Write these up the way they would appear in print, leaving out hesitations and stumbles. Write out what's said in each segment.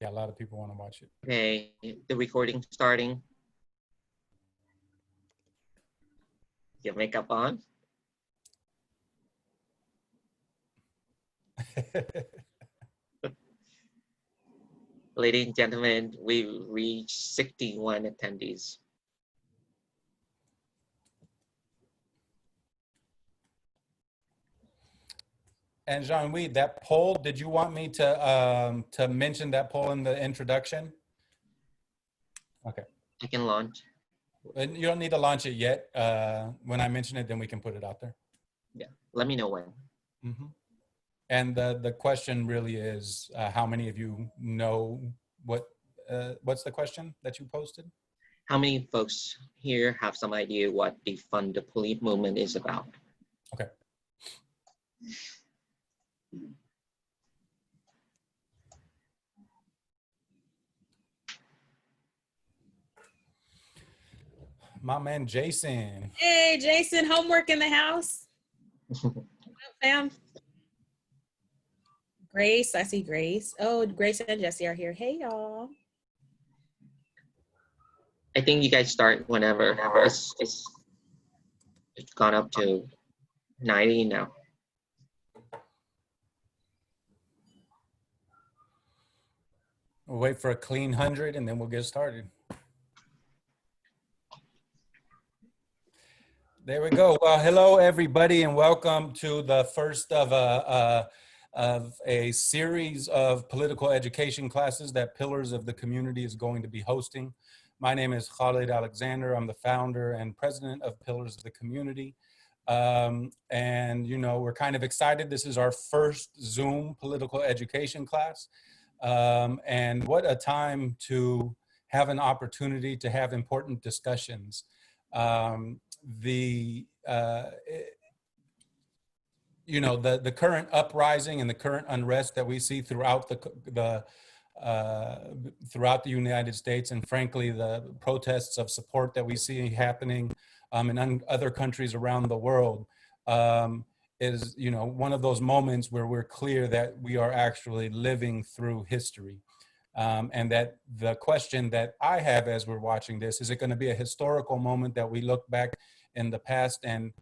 Yeah, a lot of people want to watch it. Okay, the recording starting. Your makeup on. Ladies and gentlemen, we reached 61 attendees. And Jean-Louis, that poll, did you want me to mention that poll in the introduction? Okay. I can launch. And you don't need to launch it yet. When I mention it, then we can put it out there. Yeah, let me know when. Mm-hmm. And the question really is, how many of you know what's the question that you posted? How many folks here have some idea what the Defund the Police movement is about? Okay. My man, Jason. Hey, Jason, homework in the house. What up, fam? Grace, I see Grace. Oh, Grace and Jesse are here. Hey, y'all. I think you guys start whenever. It's gone up to 90 now. We'll wait for a clean 100 and then we'll get started. There we go. Well, hello everybody, and welcome to the first of a series of political education classes that Pillars of the Community is going to be hosting. My name is Khalid Alexander. I'm the founder and president of Pillars of the Community. And you know, we're kind of excited. This is our first Zoom political education class. And what a time to have an opportunity to have important discussions. You know, the current uprising and the current unrest that we see throughout throughout the United States, and frankly, the protests of support that we see happening in other countries around the world, is, you know, one of those moments where we're clear that we are actually living through history. And that the question that I have as we're watching this, is it going to be a historical moment that we look back in the past and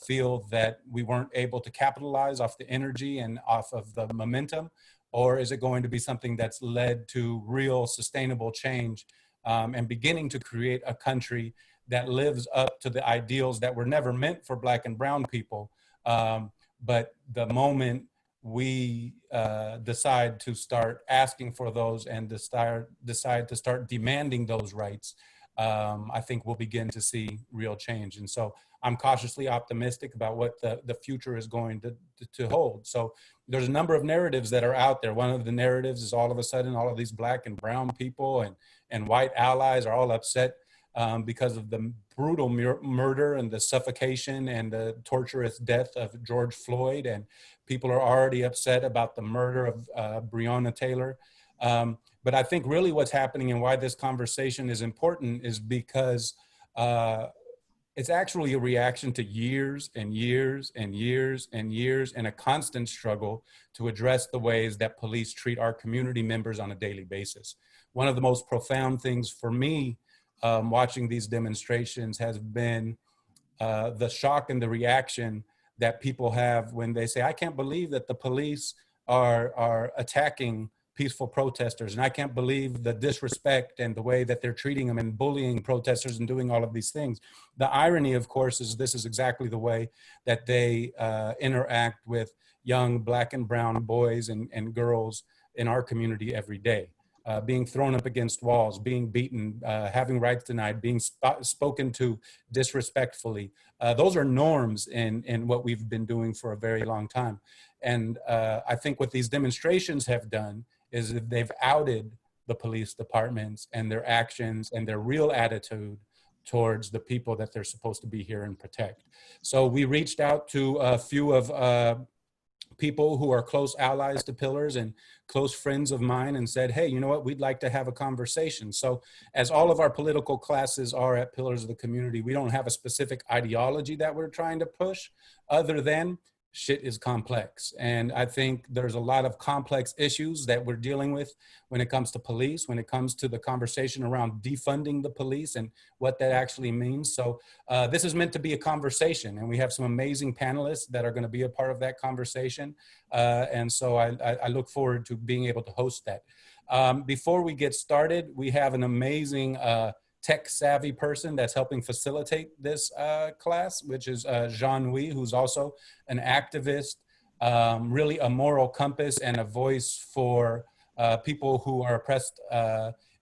feel that we weren't able to capitalize off the energy and off of the momentum? Or is it going to be something that's led to real sustainable change and beginning to create a country that lives up to the ideals that were never meant for Black and brown people? But the moment we decide to start asking for those and decide to start demanding those rights, I think we'll begin to see real change. And so I'm cautiously optimistic about what the future is going to hold. So there's a number of narratives that are out there. One of the narratives is all of a sudden all of these Black and brown people and white allies are all upset because of the brutal murder and the suffocation and the torturous death of George Floyd. And people are already upset about the murder of Breonna Taylor. But I think really what's happening and why this conversation is important is because it's actually a reaction to years and years and years and years and a constant struggle to address the ways that police treat our community members on a daily basis. One of the most profound things for me watching these demonstrations has been the shock and the reaction that people have when they say, I can't believe that the police are attacking peaceful protesters. And I can't believe the disrespect and the way that they're treating them and bullying protesters and doing all of these things. The irony, of course, is this is exactly the way that they interact with young Black and brown boys and girls in our community every day. Being thrown up against walls, being beaten, having rights denied, being spoken to disrespectfully. Those are norms in what we've been doing for a very long time. And I think what these demonstrations have done is that they've outed the police departments and their actions and their real attitude towards the people that they're supposed to be here and protect. So we reached out to a few of people who are close allies to Pillars and close friends of mine and said, hey, you know what, we'd like to have a conversation. So as all of our political classes are at Pillars of the Community, we don't have a specific ideology that we're trying to push other than shit is complex. And I think there's a lot of complex issues that we're dealing with when it comes to police, when it comes to the conversation around defunding the police and what that actually means. So this is meant to be a conversation, and we have some amazing panelists that are going to be a part of that conversation. And so I look forward to being able to host that. Before we get started, we have an amazing tech savvy person that's helping facilitate this class, which is Jean-Louis, who's also an activist, really a moral compass and a voice for people who are oppressed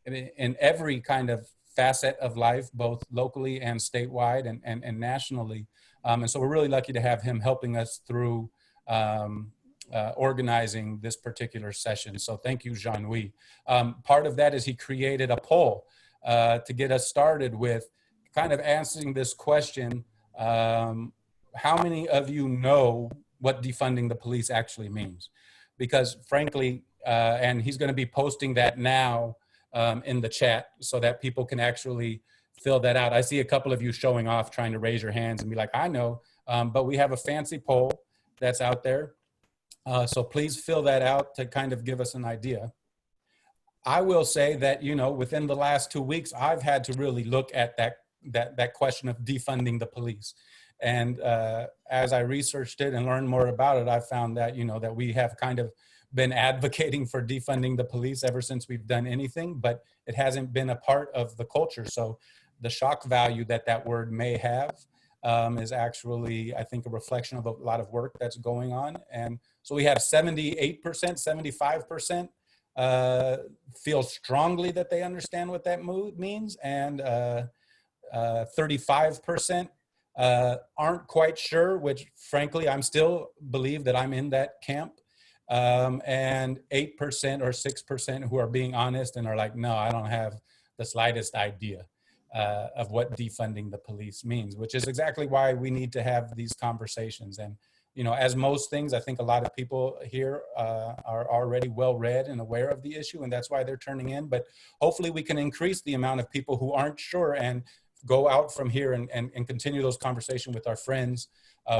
in every kind of facet of life, both locally and statewide and nationally. And so we're really lucky to have him helping us through organizing this particular session. So thank you, Jean-Louis. Part of that is he created a poll to get us started with kind of answering this question. How many of you know what defunding the police actually means? Because frankly, and he's going to be posting that now in the chat so that people can actually fill that out. I see a couple of you showing off, trying to raise your hands and be like, I know, but we have a fancy poll that's out there. So please fill that out to kind of give us an idea. I will say that, you know, within the last 2 weeks, I've had to really look at that question of defunding the police. And as I researched it and learned more about it, I found that, you know, that we have kind of been advocating for defunding the police ever since we've done anything, but it hasn't been a part of the culture. So the shock value that word may have is actually, I think, a reflection of a lot of work that's going on. And so we have 78%, 75% feel strongly that they understand what that means, and 35% aren't quite sure, which frankly, I'm still believe that I'm in that camp. And 8% or 6% who are being honest and are like, no, I don't have the slightest idea of what defunding the police means, which is exactly why we need to have these conversations. And, you know, as most things, I think a lot of people here are already well read and aware of the issue, and that's why they're turning in. But hopefully we can increase the amount of people who aren't sure and go out from here and continue those conversations with our friends,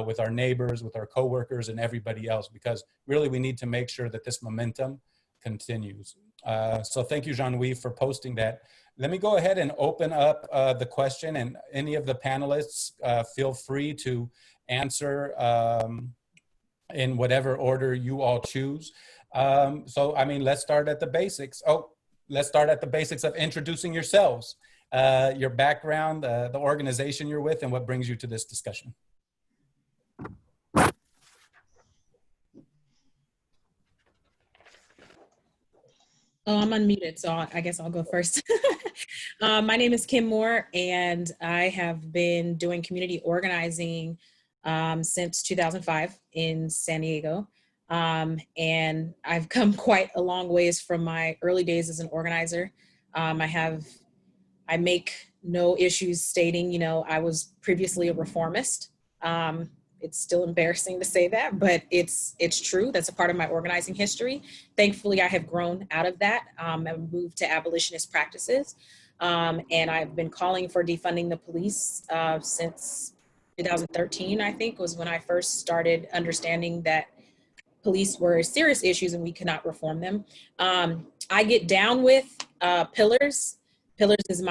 with our neighbors, with our coworkers, and everybody else, because really we need to make sure that this momentum continues. So thank you, Jean-Louis, for posting that. Let me go ahead and open up the question, and any of the panelists feel free to answer in whatever order you all choose. So, I mean, let's start at the basics. Let's start at the basics of introducing yourselves, your background, the organization you're with, and what brings you to this discussion. Oh, I'm unmuted, so I guess I'll go first. My name is Kim Moore, and I have been doing community organizing since 2005 in San Diego. And I've come quite a long ways from my early days as an organizer. I make no issues stating, you know, I was previously a reformist. It's still embarrassing to say that, but it's true. That's a part of my organizing history. Thankfully, I have grown out of that and moved to abolitionist practices. And I've been calling for defunding the police since 2013, I think, was when I first started understanding that police were serious issues and we could not reform them. I get down with Pillars. Pillars is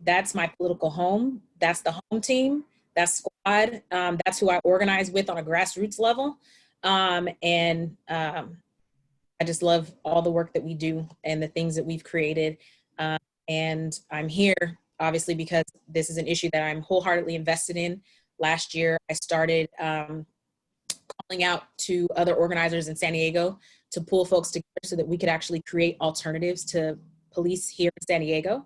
that's my political home. That's the home team. That's Squad. That's who I organize with on a grassroots level. I just love all the work that we do and the things that we've created. And I'm here, obviously, because this is an issue that I'm wholeheartedly invested in. Last year, I started calling out to other organizers in San Diego to pull folks together so that we could actually create alternatives to police here in San Diego.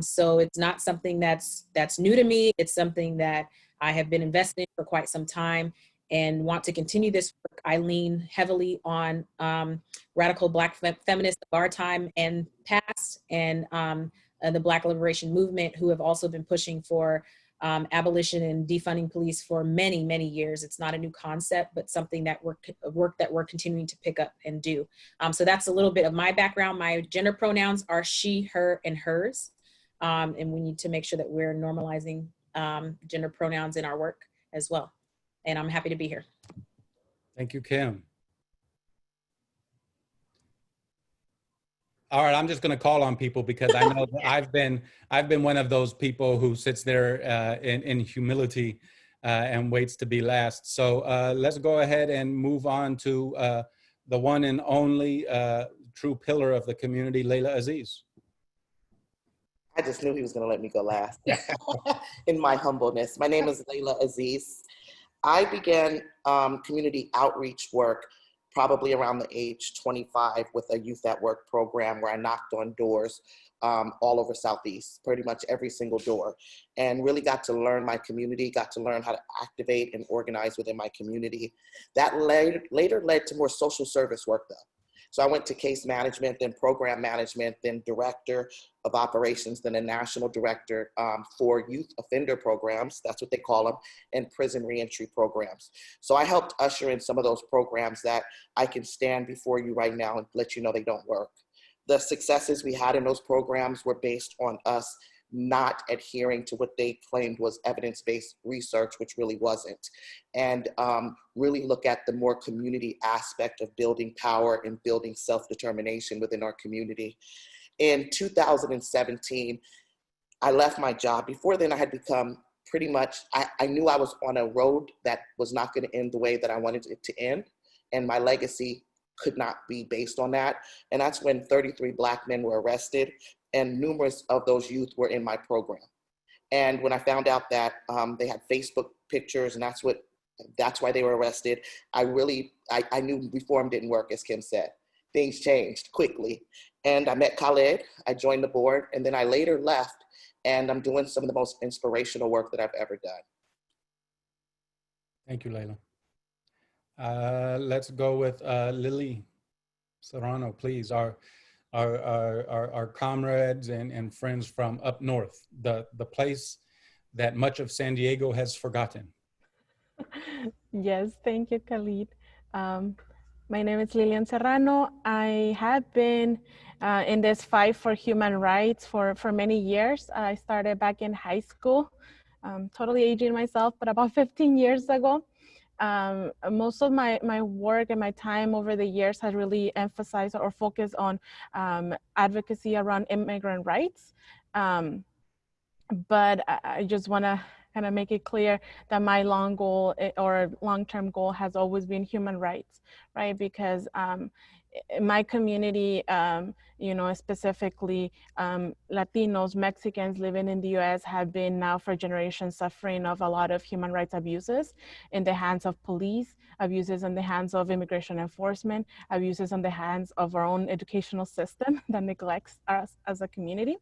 So it's not something that's new to me. It's something that I have been invested in for quite some time and want to continue this work. I lean heavily on radical Black feminists of our time and past, and the Black liberation movement, who have also been pushing for abolition and defunding police for many, many years. It's not a new concept, but something that work that we're continuing to pick up and do. So that's a little bit of my background. My gender pronouns are she, her, and hers. And we need to make sure that we're normalizing gender pronouns in our work as well. And I'm happy to be here. Thank you, Kim. All right, I'm just going to call on people because I know that I've been one of those people who sits there in humility and waits to be last. So let's go ahead and move on to the one and only true pillar of the community, Layla Aziz. I just knew he was going to let me go last. In my humbleness, my name is Layla Aziz. I began community outreach work probably around the age 25 with a Youth at Work program where I knocked on doors all over Southeast, pretty much every single door, and really got to learn my community, got to learn how to activate and organize within my community. That later led to more social service work though. So I went to case management, then program management, then director of operations, then a national director for youth offender programs, that's what they call them, and prison reentry programs. So I helped usher in some of those programs that I can stand before you right now and let you know they don't work. The successes we had in those programs were based on us not adhering to what they claimed was evidence-based research, which really wasn't, and really look at the more community aspect of building power and building self-determination within our community. In 2017, I left my job. Before then, I had become pretty much, I knew I was on a road that was not going to end the way that I wanted it to end, and my legacy could not be based on that. And that's when 33 Black men were arrested, and numerous of those youth were in my program. And when I found out that they had Facebook pictures, and that's why they were arrested, I knew reform didn't work, as Kim said. Things changed quickly. And I met Khaled, I joined the board, and then I later left, and I'm doing some of the most inspirational work that I've ever done. Thank you, Layla. Let's go with Lily Serrano, please. Our comrades and friends from up north, the place that much of San Diego has forgotten. Yes, thank you, Khalid. My name is Lilian Serrano. I have been in this fight for human rights for many years. I started back in high school, totally aging myself, but about 15 years ago. Most of my work and my time over the years has really emphasized or focused on advocacy around immigrant rights. But I just want to kind of make it clear that my long goal or long-term goal has always been human rights, right? Because in my community, you know, specifically Latinos, Mexicans living in the US have been now for generations suffering of a lot of human rights abuses in the hands of police, abuses in the hands of immigration enforcement, abuses in the hands of our own educational system that neglects us as a community.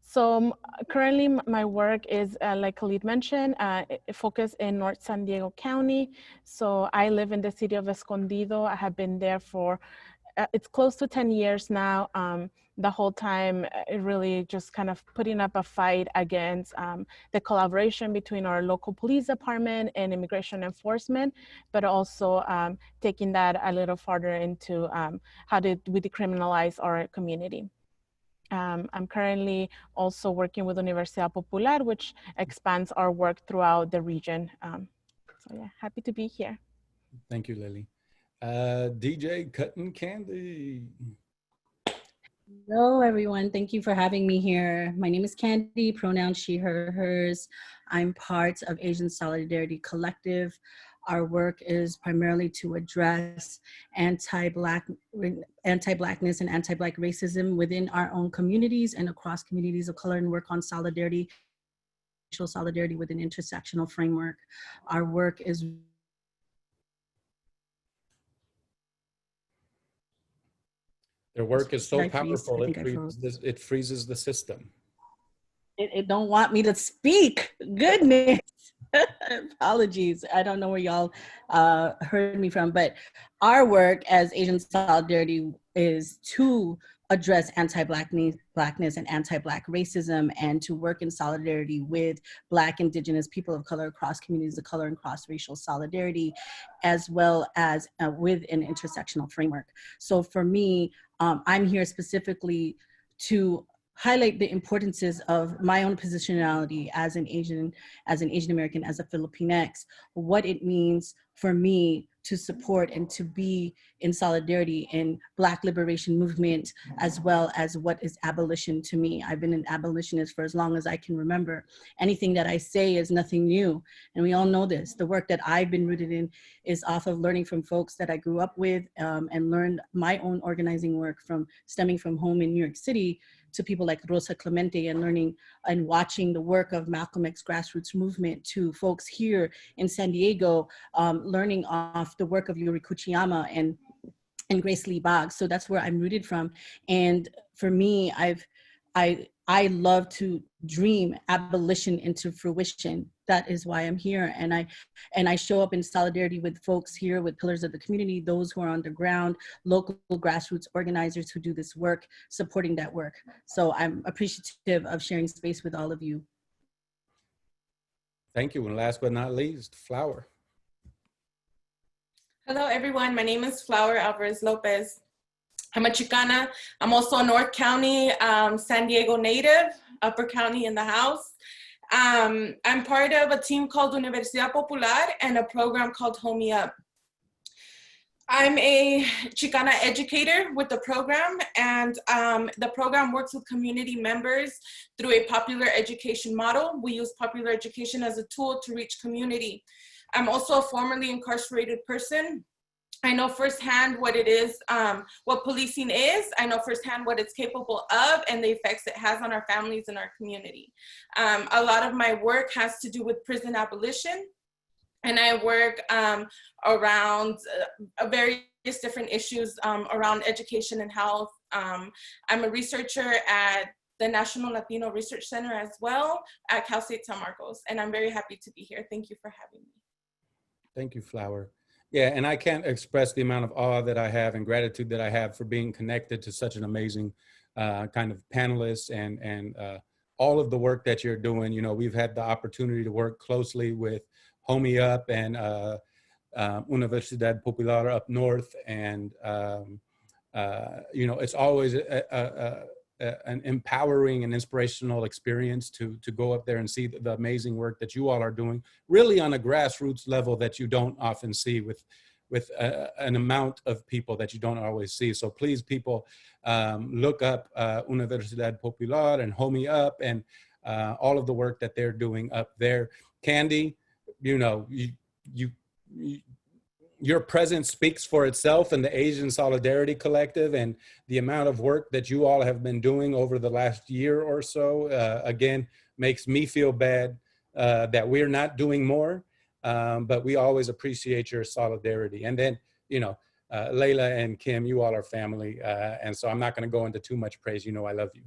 So currently my work is, like Khalid mentioned, focused in North San Diego County. So I live in the city of Escondido. I have been there for, it's close to 10 years now. The whole time, really just kind of putting up a fight against the collaboration between our local police department and immigration enforcement, but also taking that a little farther into how do we decriminalize our community. I'm currently also working with Universidad Popular, which expands our work throughout the region. So yeah, happy to be here. Thank you, Lily. DJ Cutting Candy. Hello, everyone. Thank you for having me here. My name is Candy, pronouns she, her, hers. I'm part of Asian Solidarity Collective. Our work is primarily to address anti-Blackness and anti-Black racism within our own communities and across communities of color, and work on solidarity, racial solidarity with an intersectional framework. Our work is Their work is so powerful, it freezes the system. It don't want me to speak. Goodness. Apologies. I don't know where y'all heard me from, but our work as Asian Solidarity is to address anti-Blackness and anti-Black racism, and to work in solidarity with Black, Indigenous, people of color across communities of color and cross-racial solidarity, as well as with an intersectional framework. So for me, I'm here specifically to highlight the importances of my own positionality as an Asian American, as a Filipinx, what it means for me to support and to be in solidarity in Black liberation movement, as well as what is abolition to me. I've been an abolitionist for as long as I can remember. Anything that I say is nothing new, and we all know this. The work that I've been rooted in is off of learning from folks that I grew up with, and learned my own organizing work from stemming from home in New York City to people like Rosa Clemente, and learning and watching the work of Malcolm X grassroots movement, to folks here in San Diego, learning off the work of Yuri Kuchiyama and Grace Lee Boggs. So that's where I'm rooted from. And for me, I love to dream abolition into fruition. That is why I'm here. And I show up in solidarity with folks here, with pillars of the community, those who are on the ground, local grassroots organizers who do this work, supporting that work. So I'm appreciative of sharing space with all of you. Thank you. And last but not least, Flower. Hello, everyone. My name is Flower Alvarez Lopez. I'm a Chicana. I'm also a North County, San Diego native, Upper County in the house. I'm part of a team called Universidad Popular and a program called Homie Up. I'm a Chicana educator with the program, and the program works with community members through a popular education model. We use popular education as a tool to reach community. I'm also a formerly incarcerated person. I know firsthand what it is, what policing is. I know firsthand what it's capable of and the effects it has on our families and our community. A lot of my work has to do with prison abolition, and I work around various different issues around education and health. I'm a researcher at the National Latino Research Center as well at Cal State San Marcos, and I'm very happy to be here. Thank you for having me. Thank you, Flower. Yeah, and I can't express the amount of awe that I have and gratitude that I have for being connected to such an amazing kind of panelists and all of the work that you're doing. You know, we've had the opportunity to work closely with Homie Up and Universidad Popular up north. And, you know, it's always an empowering and inspirational experience to go up there and see the amazing work that you all are doing, really on a grassroots level that you don't often see with an amount of people that you don't always see. So please, people, look up Universidad Popular and Homie Up and all of the work that they're doing up there. Candy, you know, your presence speaks for itself and the Asian Solidarity Collective and the amount of work that you all have been doing over the last year or so, again, makes me feel bad that we're not doing more, but we always appreciate your solidarity. And then, you know, Layla and Kim, you all are family, and so I'm not gonna go into too much praise, you know I love you.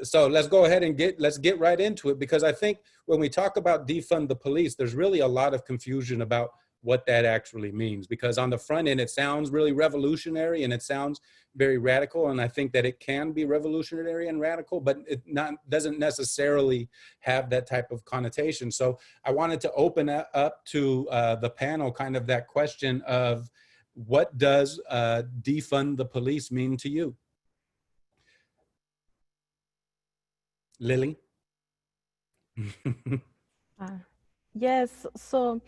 So let's go ahead and get right into it, because I think when we talk about defund the police, there's really a lot of confusion about what that actually means, because on the front end, it sounds really revolutionary and it sounds very radical. And I think that it can be revolutionary and radical, but it doesn't necessarily have that type of connotation. So I wanted to open up to the panel kind of that question of what does defund the police mean to you? Lily? Yes, so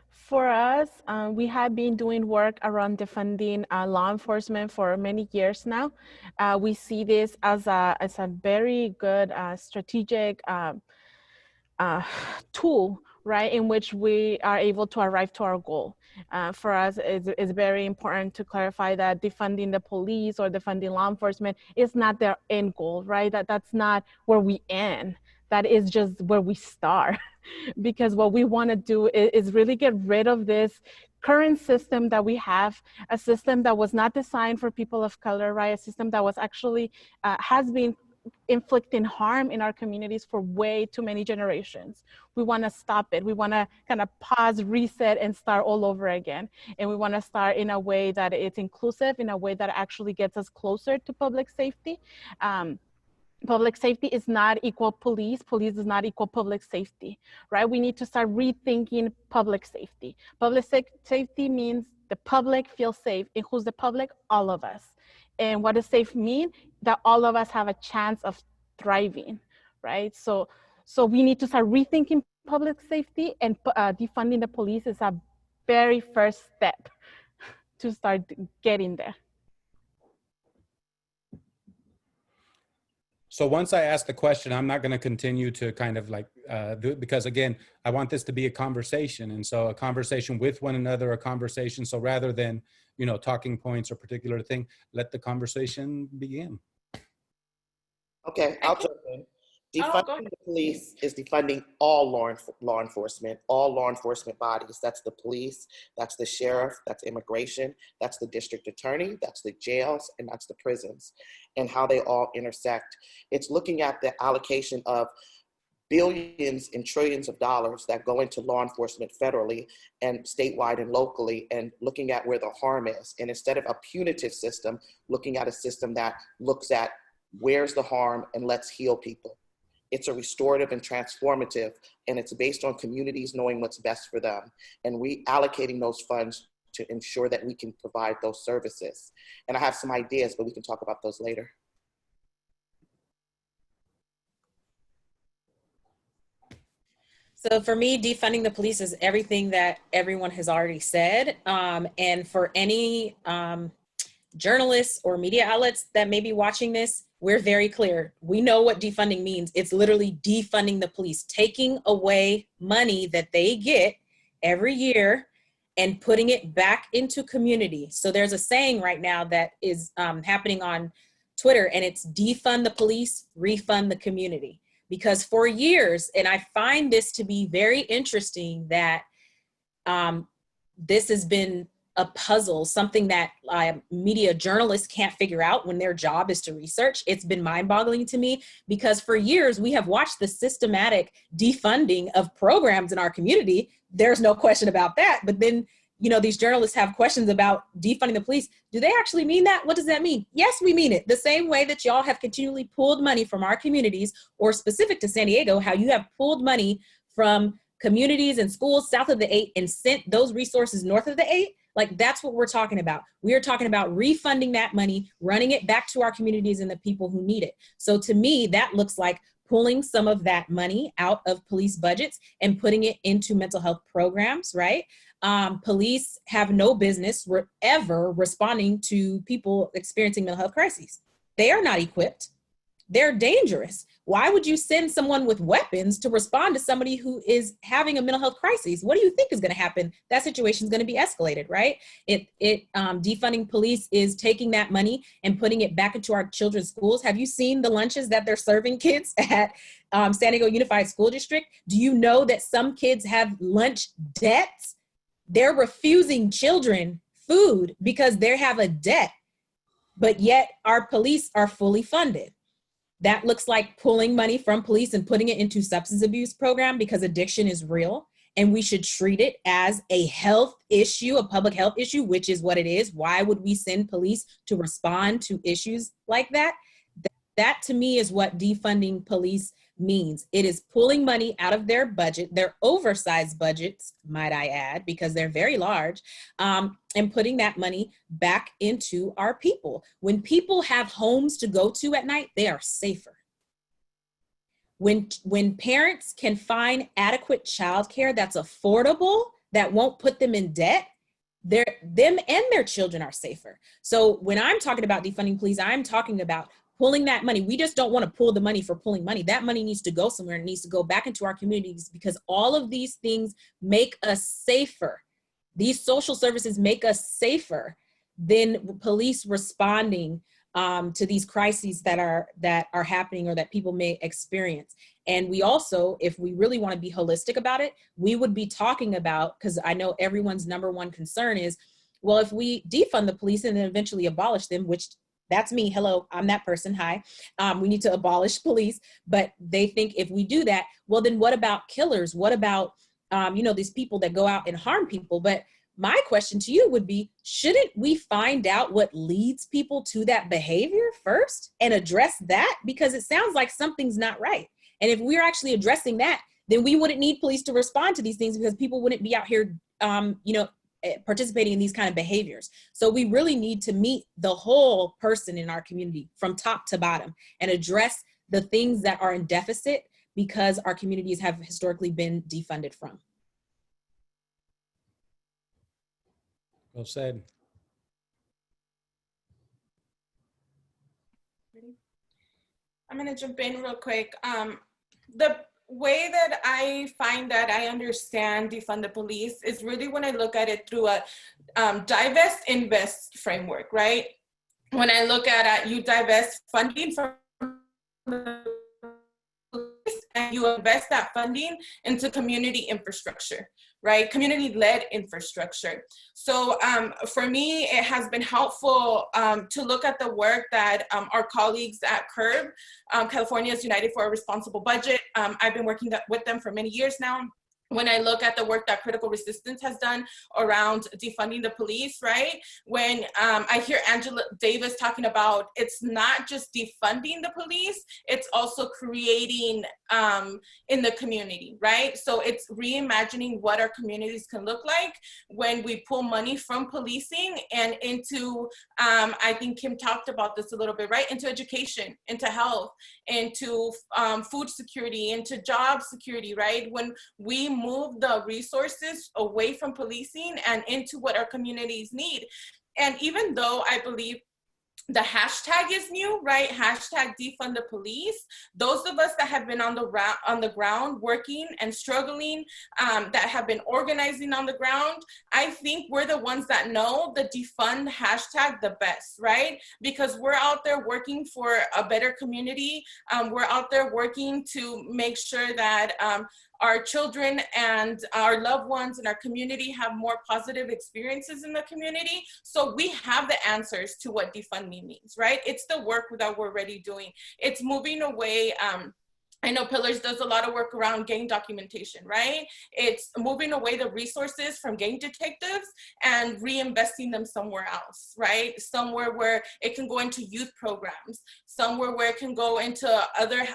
for us, we have been doing work around defunding law enforcement for many years now. We see this as a very good strategic tool, right, in which we are able to arrive to our goal. For us, it's very important to clarify that defunding the police or defunding law enforcement is not their end goal, right? That's not where we end. That is just where we start. Because what we want to do is really get rid of this current system that we have, a system that was not designed for people of color, right? A system that was actually, has been inflicting harm in our communities for way too many generations. We want to stop it. We want to kind of pause, reset, and start all over again. And we want to start in a way that it's inclusive, in a way that actually gets us closer to public safety. Public safety is not equal police. Police is not equal public safety, right? We need to start rethinking public safety. Public safety means the public feels safe. And who's the public? All of us. And what does safe mean? That all of us have a chance of thriving, right? So we need to start rethinking public safety, and defunding the police is a very first step to start getting there. So once I ask the question, I'm not going to continue to kind of like, because again, I want this to be a conversation. And so a conversation with one another, a conversation. So rather than, you know, talking points or particular thing, let the conversation begin. Okay, I'll jump in. go Defunding ahead. the police is defunding all law enforcement, all law enforcement bodies. That's the police, that's the sheriff, that's immigration, that's the district attorney, that's the jails, and that's the prisons, and how they all intersect. It's looking at the allocation of billions and trillions of dollars that go into law enforcement federally and statewide and locally, and looking at where the harm is. And instead of a punitive system, looking at a system that looks at where's the harm and let's heal people. It's a restorative and transformative, and it's based on communities knowing what's best for them and reallocating those funds to ensure that we can provide those services. And I have some ideas, but we can talk about those later. So for me, defunding the police is everything that everyone has already said. And for any journalists or media outlets that may be watching this, we're very clear. We know what defunding means. It's literally defunding the police, taking away money that they get every year and putting it back into community. So there's a saying right now that is happening on Twitter, and it's defund the police, refund the community. Because for years, and I find this to be very interesting, that this has been a puzzle, something that media journalists can't figure out when their job is to research. It's been mind-boggling to me, because for years we have watched the systematic defunding of programs in our community. There's no question about that. But then, you know, these journalists have questions about defunding the police. Do they actually mean that? What does that mean? Yes, we mean it. The same way that y'all have continually pulled money from our communities, or specific to San Diego, how you have pulled money from communities and schools south of the 8 and sent those resources north of the 8. Like, that's what we're talking about. We are talking about refunding that money, running it back to our communities and the people who need it. So to me, that looks like pulling some of that money out of police budgets and putting it into mental health programs, right? Police have no business ever responding to people experiencing mental health crises. They are not equipped. They're dangerous. Why would you send someone with weapons to respond to somebody who is having a mental health crisis? What do you think is going to happen? That situation is going to be escalated, right? Defunding police is taking that money and putting it back into our children's schools. Have you seen the lunches that they're serving kids at San Diego Unified School District? Do you know that some kids have lunch debts? They're refusing children food because they have a debt, but yet our police are fully funded. That looks like pulling money from police and putting it into substance abuse program, because addiction is real and we should treat it as a health issue, a public health issue, which is what it is. Why would we send police to respond to issues like that? That to me is what defunding police means. It is pulling money out of their budget, their oversized budgets, might I add, because they're very large, and putting that money back into our people. When people have homes to go to at night, they are safer. When parents can find adequate childcare that's affordable, that won't put them in debt, them and their children are safer. So when I'm talking about defunding police, I'm talking about pulling that money. We just don't want to pull the money for pulling money. That money needs to go somewhere. It needs to go back into our communities, because all of these things make us safer. These social services make us safer than police responding to these crises that are happening or that people may experience. And we also, if we really want to be holistic about it, we would be talking about, because I know everyone's number one concern is, well, if we defund the police and then eventually abolish them, which that's me. Hello, I'm that person. Hi. We need to abolish police. But they think if we do that, well, then what about killers? What about, these people that go out and harm people? But my question to you would be, shouldn't we find out what leads people to that behavior first and address that? Because it sounds like something's not right. And if we're actually addressing that, then we wouldn't need police to respond to these things, because people wouldn't be out here, participating in these kind of behaviors. So we really need to meet the whole person in our community from top to bottom and address the things that are in deficit because our communities have historically been defunded from. Well said. I'm gonna jump in real quick. The way that I find that I understand defund the police is really when I look at it through a divest invest framework, right? When I look at you divest funding from the police and you invest that funding into community infrastructure, right? Community-led infrastructure. So for me, it has been helpful to look at the work that our colleagues at CURB, California's United for a Responsible Budget, I've been working with them for many years now. When I look at the work that Critical Resistance has done around defunding the police, right? When I hear Angela Davis talking about it's not just defunding the police, it's also creating in the community, right? So it's reimagining what our communities can look like when we pull money from policing and into, I think Kim talked about this a little bit, right? Into education, into health, into food security, into job security, right? When we move the resources away from policing and into what our communities need. And even though I believe the hashtag is new, right? Hashtag defund the police. Those of us that have been on the ground working and struggling, that have been organizing on the ground, I think we're the ones that know the defund hashtag the best, right? Because we're out there working for a better community. We're out there working to make sure that our children and our loved ones in our community have more positive experiences in the community. So we have the answers to what defunding means, right? It's the work that we're already doing. It's moving away. I know Pillars does a lot of work around gang documentation, right? It's moving away the resources from gang detectives and reinvesting them somewhere else, right? Somewhere where it can go into youth programs, somewhere where it can go into other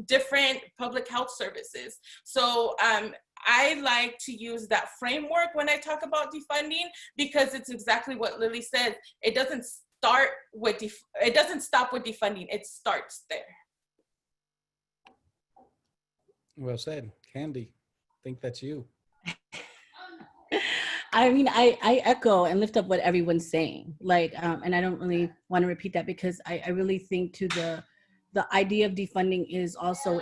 different public health services. So I like to use that framework when I talk about defunding, because it's exactly what Lily said. It doesn't start with it doesn't stop with defunding. It starts there. Well said. Candy, I think that's you. I mean, I echo and lift up what everyone's saying. Like, and I don't really want to repeat that because I really think to the idea of defunding is also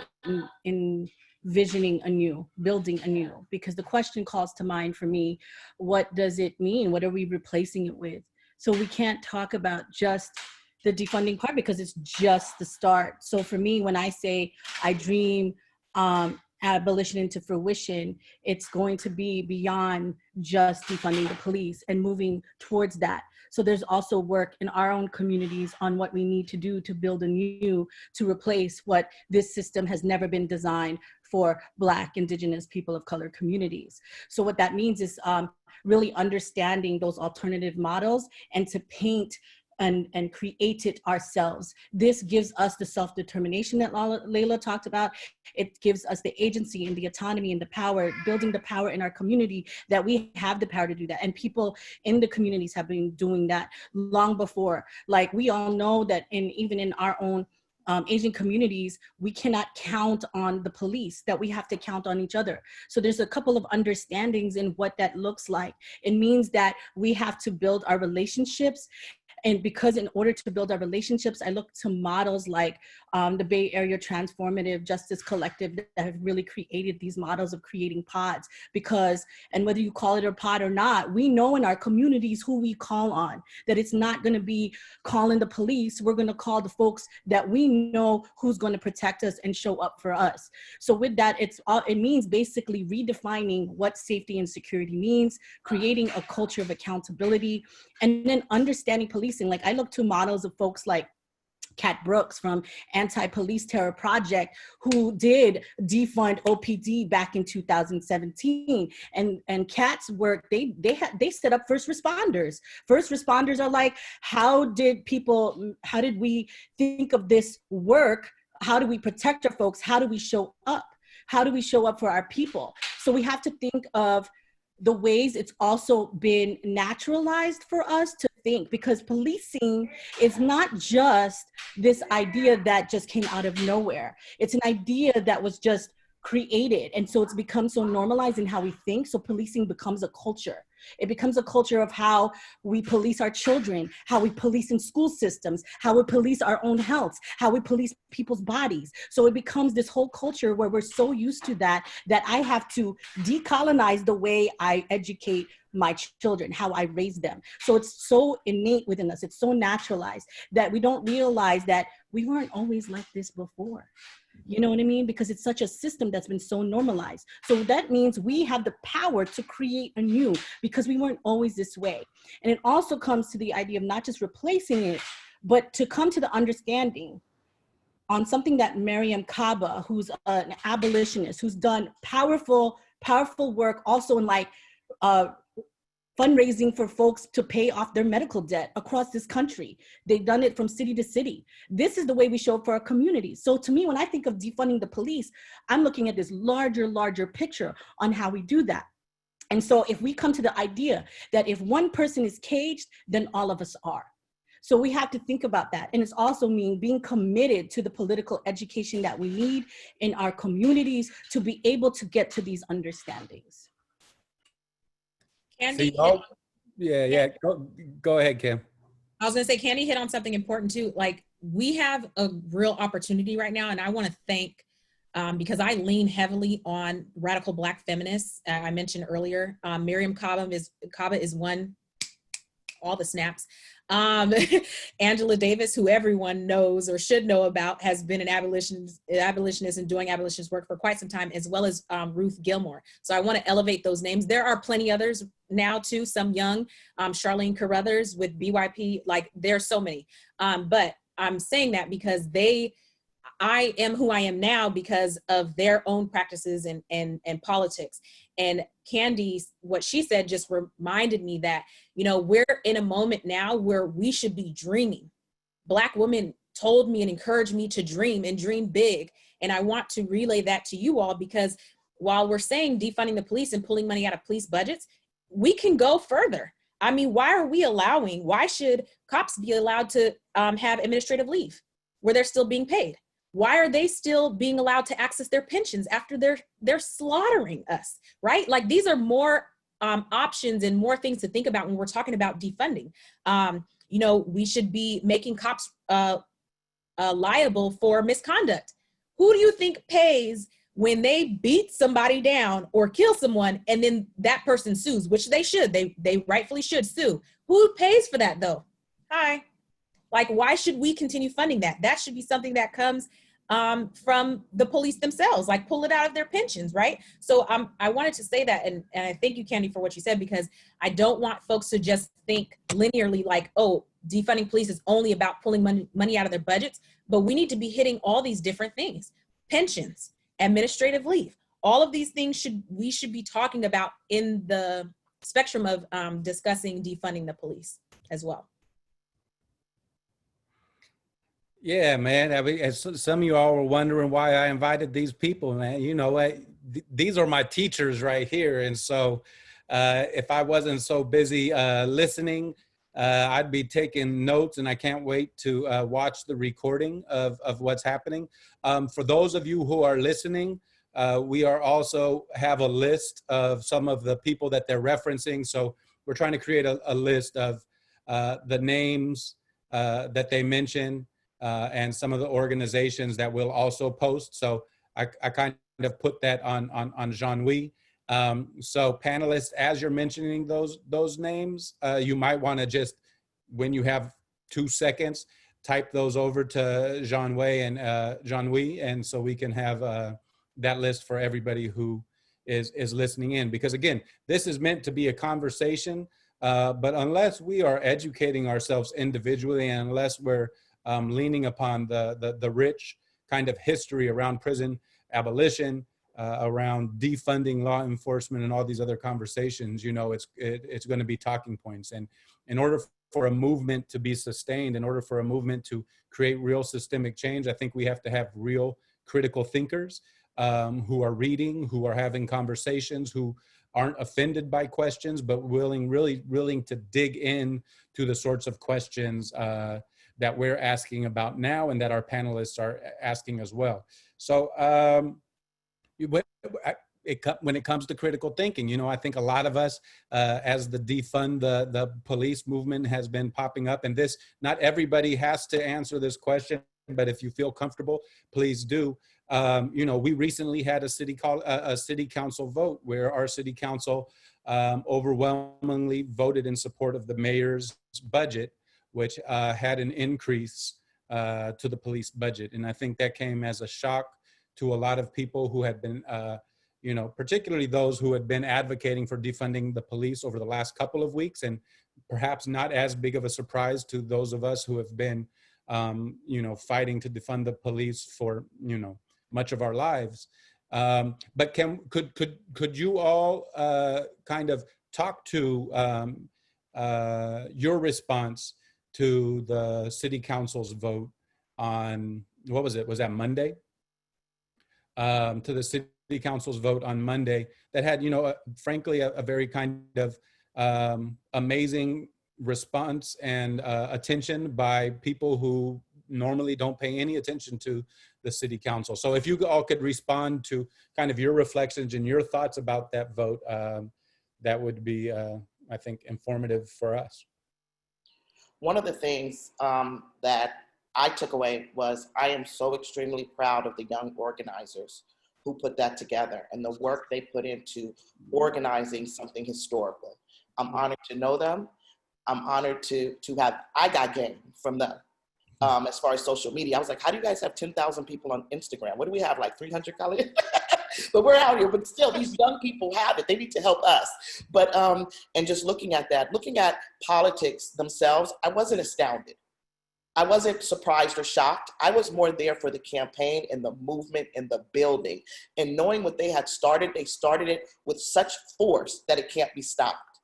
envisioning anew, building anew, because the question calls to mind for me, what does it mean? What are we replacing it with? So we can't talk about just the defunding part because it's just the start. So for me, when I say I dream abolition into fruition, it's going to be beyond just defunding the police and moving towards that. So there's also work in our own communities on what we need to do to build anew, to replace what this system has never been designed for Black, Indigenous, people of color communities. So what that means is really understanding those alternative models and to paint and create it ourselves. This gives us the self-determination that Layla talked about. It gives us the agency and the autonomy and the power, building the power in our community that we have the power to do that. And people in the communities have been doing that long before. Like, we all know that even in our own Asian communities, we cannot count on the police, that we have to count on each other. So there's a couple of understandings in what that looks like. It means that we have to build our relationships. And because in order to build our relationships, I look to models like the Bay Area Transformative Justice Collective that have really created these models of creating pods. Because, and whether you call it a pod or not, we know in our communities who we call on, that it's not gonna be calling the police, we're gonna call the folks that we know who's gonna protect us and show up for us. So with that, it means basically redefining what safety and security means, creating a culture of accountability, and then understanding policing. Like, I look to models of folks like Kat Brooks from Anti-Police Terror Project, who did defund OPD back in 2017. And Kat's work, they set up first responders. First responders are like, how did we think of this work? How do we protect our folks? How do we show up? How do we show up for our people? So we have to think of the ways it's also been naturalized for us to think, because policing is not just this idea that just came out of nowhere. It's an idea that was just created. And so it's become so normalized in how we think. So policing becomes a culture. It becomes a culture of how we police our children, how we police in school systems, how we police our own health, how we police people's bodies. So it becomes this whole culture where we're so used to that I have to decolonize the way I educate my children, how I raise them. So it's so innate within us. It's so naturalized that we don't realize that we weren't always like this before. You know what I mean? Because it's such a system that's been so normalized. So that means we have the power to create anew because we weren't always this way. And it also comes to the idea of not just replacing it, but to come to the understanding on something that Miriam Kaba, who's an abolitionist, who's done powerful work also in like fundraising for folks to pay off their medical debt across this country. They've done it from city to city. This is the way we show up for our communities. So to me, when I think of defunding the police, I'm looking at this larger picture on how we do that. And so if we come to the idea that if one person is caged, then all of us are. So we have to think about that. And it's also mean being committed to the political education that we need in our communities to be able to get to these understandings. Candy, Go ahead, Kim. I was gonna say, Candy hit on something important too. Like, we have a real opportunity right now, and I want to thank, because I lean heavily on radical Black feminists. I mentioned earlier, Miriam Kaba is one, all the snaps. Angela Davis, who everyone knows or should know about, has been an abolitionist and doing abolitionist work for quite some time, as well as Ruth Gilmore. So I want to elevate those names. There are plenty others now too, some young, Charlene Carruthers with BYP, like there's so many. But I'm saying that because I am who I am now because of their own practices and politics. And Candy, what she said just reminded me that, you know, we're in a moment now where we should be dreaming. Black women told me and encouraged me to dream and dream big. And I want to relay that to you all, because while we're saying defunding the police and pulling money out of police budgets, we can go further. I mean, why should cops be allowed to have administrative leave where they're still being paid? Why are they still being allowed to access their pensions after they're slaughtering us, right? Like, these are more options and more things to think about when we're talking about defunding. You know, we should be making cops liable for misconduct. Who do you think pays when they beat somebody down or kill someone and then that person sues, which they should, they rightfully should sue? Who pays for that though? Hi. Like, why should we continue funding that? That should be something that comes from the police themselves, like pull it out of their pensions, right? So I wanted to say that, and I thank you, Candy, for what you said, because I don't want folks to just think linearly like, oh, defunding police is only about pulling money out of their budgets, but we need to be hitting all these different things. Pensions, administrative leave, all of these things we should be talking about in the spectrum of discussing defunding the police as well. Yeah, man. I mean, as some of you all were wondering why I invited these people, man. You know, these are my teachers right here. And so if I wasn't so busy listening, I'd be taking notes, and I can't wait to watch the recording of what's happening. For those of you who are listening, we are also have a list of some of the people that they're referencing. So we're trying to create a list of the names that they mention, and some of the organizations that we'll also post. So I kind of put that on Jean-Louis. So panelists, as you're mentioning those names, you might want to just, when you have 2 seconds, type those over to Jean-Louis and so we can have that list for everybody who is listening in. Because again, this is meant to be a conversation, but unless we are educating ourselves individually, and unless we're leaning upon the rich kind of history around prison abolition, around defunding law enforcement, and all these other conversations, you know, it's going to be talking points. And in order for a movement to be sustained, in order for a movement to create real systemic change, I think we have to have real critical thinkers who are reading, who are having conversations, who aren't offended by questions, but really willing to dig in to the sorts of questions that we're asking about now and that our panelists are asking as well. So when it comes to critical thinking, you know, I think a lot of us, as the defund the police movement has been popping up, and this, not everybody has to answer this question, but if you feel comfortable, please do. You know, we recently had a city council vote where our city council overwhelmingly voted in support of the mayor's budget, which had an increase to the police budget. And I think that came as a shock to a lot of people who had been, you know, particularly those who had been advocating for defunding the police over the last couple of weeks, and perhaps not as big of a surprise to those of us who have been, you know, fighting to defund the police for, you know, much of our lives. But could you all kind of talk to your response to the city council's vote on, what was it? Was that Monday? To the city council's vote on Monday that had, you know, frankly, a very kind of amazing response and attention by people who normally don't pay any attention to the city council. So if you all could respond to kind of your reflections and your thoughts about that vote, that would be, I think, informative for us. One of the things that I took away was I am so extremely proud of the young organizers who put that together and the work they put into organizing something historical. I'm honored to know them. I'm honored to have, I got game from them. As far as social media, I was like, how do you guys have 10,000 people on Instagram? What do we have, like 300 colleagues? But we're out here, but still these young people have it. They need to help us. But, and just looking at that, looking at politics themselves, I wasn't astounded. I wasn't surprised or shocked. I was more there for the campaign and the movement and the building. And knowing what they had started, they started it with such force that it can't be stopped.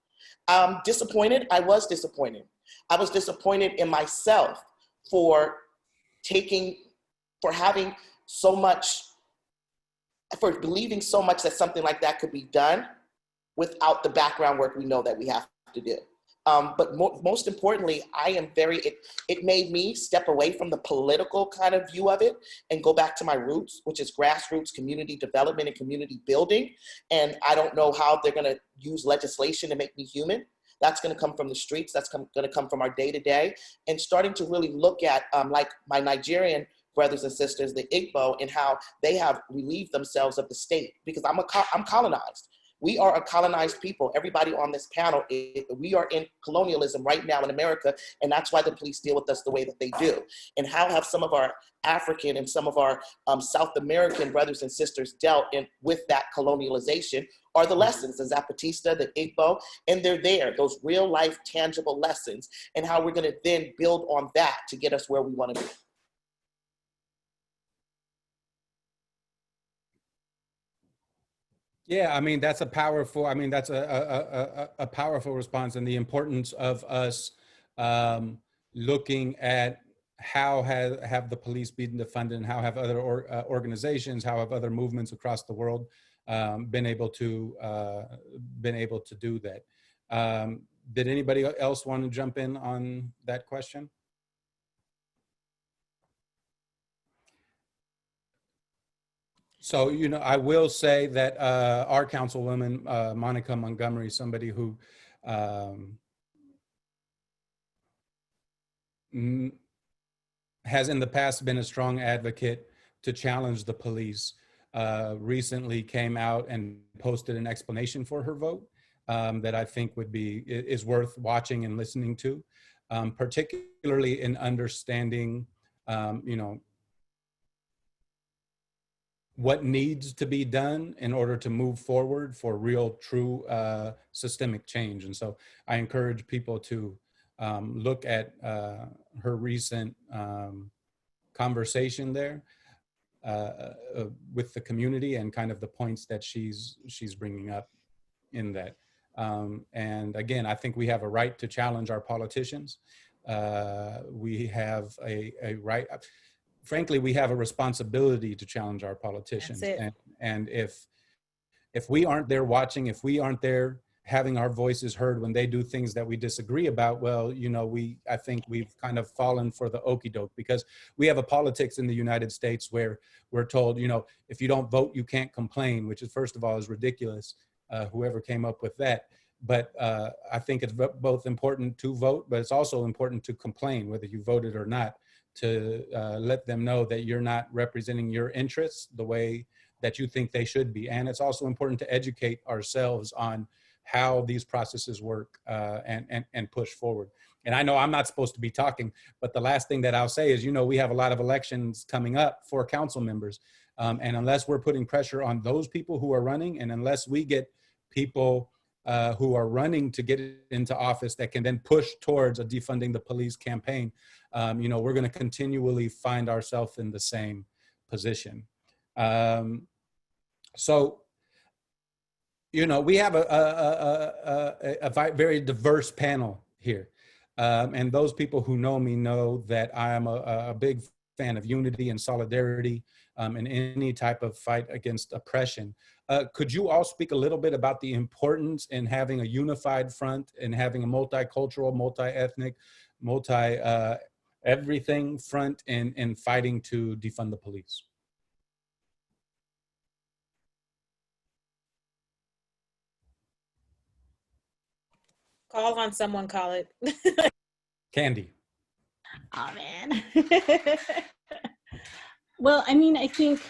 Disappointed, I was disappointed. I was disappointed in myself for having so much, for believing so much that something like that could be done without the background work we know that we have to do. But most importantly, it made me step away from the political kind of view of it and go back to my roots, which is grassroots community development and community building. And I don't know how they're gonna use legislation to make me human. That's gonna come from the streets. That's gonna come from our day-to-day. And starting to really look at, like my Nigerian brothers and sisters, the Igbo, and how they have relieved themselves of the state, because I'm colonized. We are a colonized people. Everybody on this panel, we are in colonialism right now in America, and that's why the police deal with us the way that they do. And how have some of our African and some of our South American brothers and sisters dealt with that colonialization are the lessons, the Zapatista, the Igbo, and they're there, those real life tangible lessons, and how we're gonna then build on that to get us where we wanna be. Yeah, I mean, that's a powerful, I mean, that's a powerful response, and the importance of us looking at how have the police been defunded, and how have other organizations, how have other movements across the world been able to do that. Did anybody else want to jump in on that question? So, you know, I will say that our councilwoman, Monica Montgomery, somebody who has in the past been a strong advocate to challenge the police, recently came out and posted an explanation for her vote that I think is worth watching and listening to, particularly in understanding, you know, what needs to be done in order to move forward for real, true systemic change. And so I encourage people to look at her recent conversation there with the community and kind of the points that she's bringing up in that. And again, I think we have a right to challenge our politicians. We have a right. Frankly, we have a responsibility to challenge our politicians. And if if we aren't there watching, if we aren't there having our voices heard when they do things that we disagree about, well, you know, I think we've kind of fallen for the okey doke, because we have a politics in the United States where we're told, you know, if you don't vote, you can't complain, which is, first of all, is ridiculous. Whoever came up with that. But I think it's both important to vote, but it's also important to complain, whether you voted or not, to let them know that you're not representing your interests the way that you think they should be. And it's also important to educate ourselves on how these processes work and push forward. And I know I'm not supposed to be talking, but the last thing that I'll say is, you know, we have a lot of elections coming up for council members. And unless we're putting pressure on those people who are running, and unless we get people who are running to get into office that can then push towards a defunding the police campaign, you know, we're going to continually find ourselves in the same position. So, you know, we have a very diverse panel here. And those people who know me know that I am a big fan of unity and solidarity in any type of fight against oppression. Could you all speak a little bit about the importance in having a unified front and having a multicultural, multi-ethnic, everything front in fighting to defund the police? Call on someone, call it. Candy. Oh, man. Well, I mean, I think,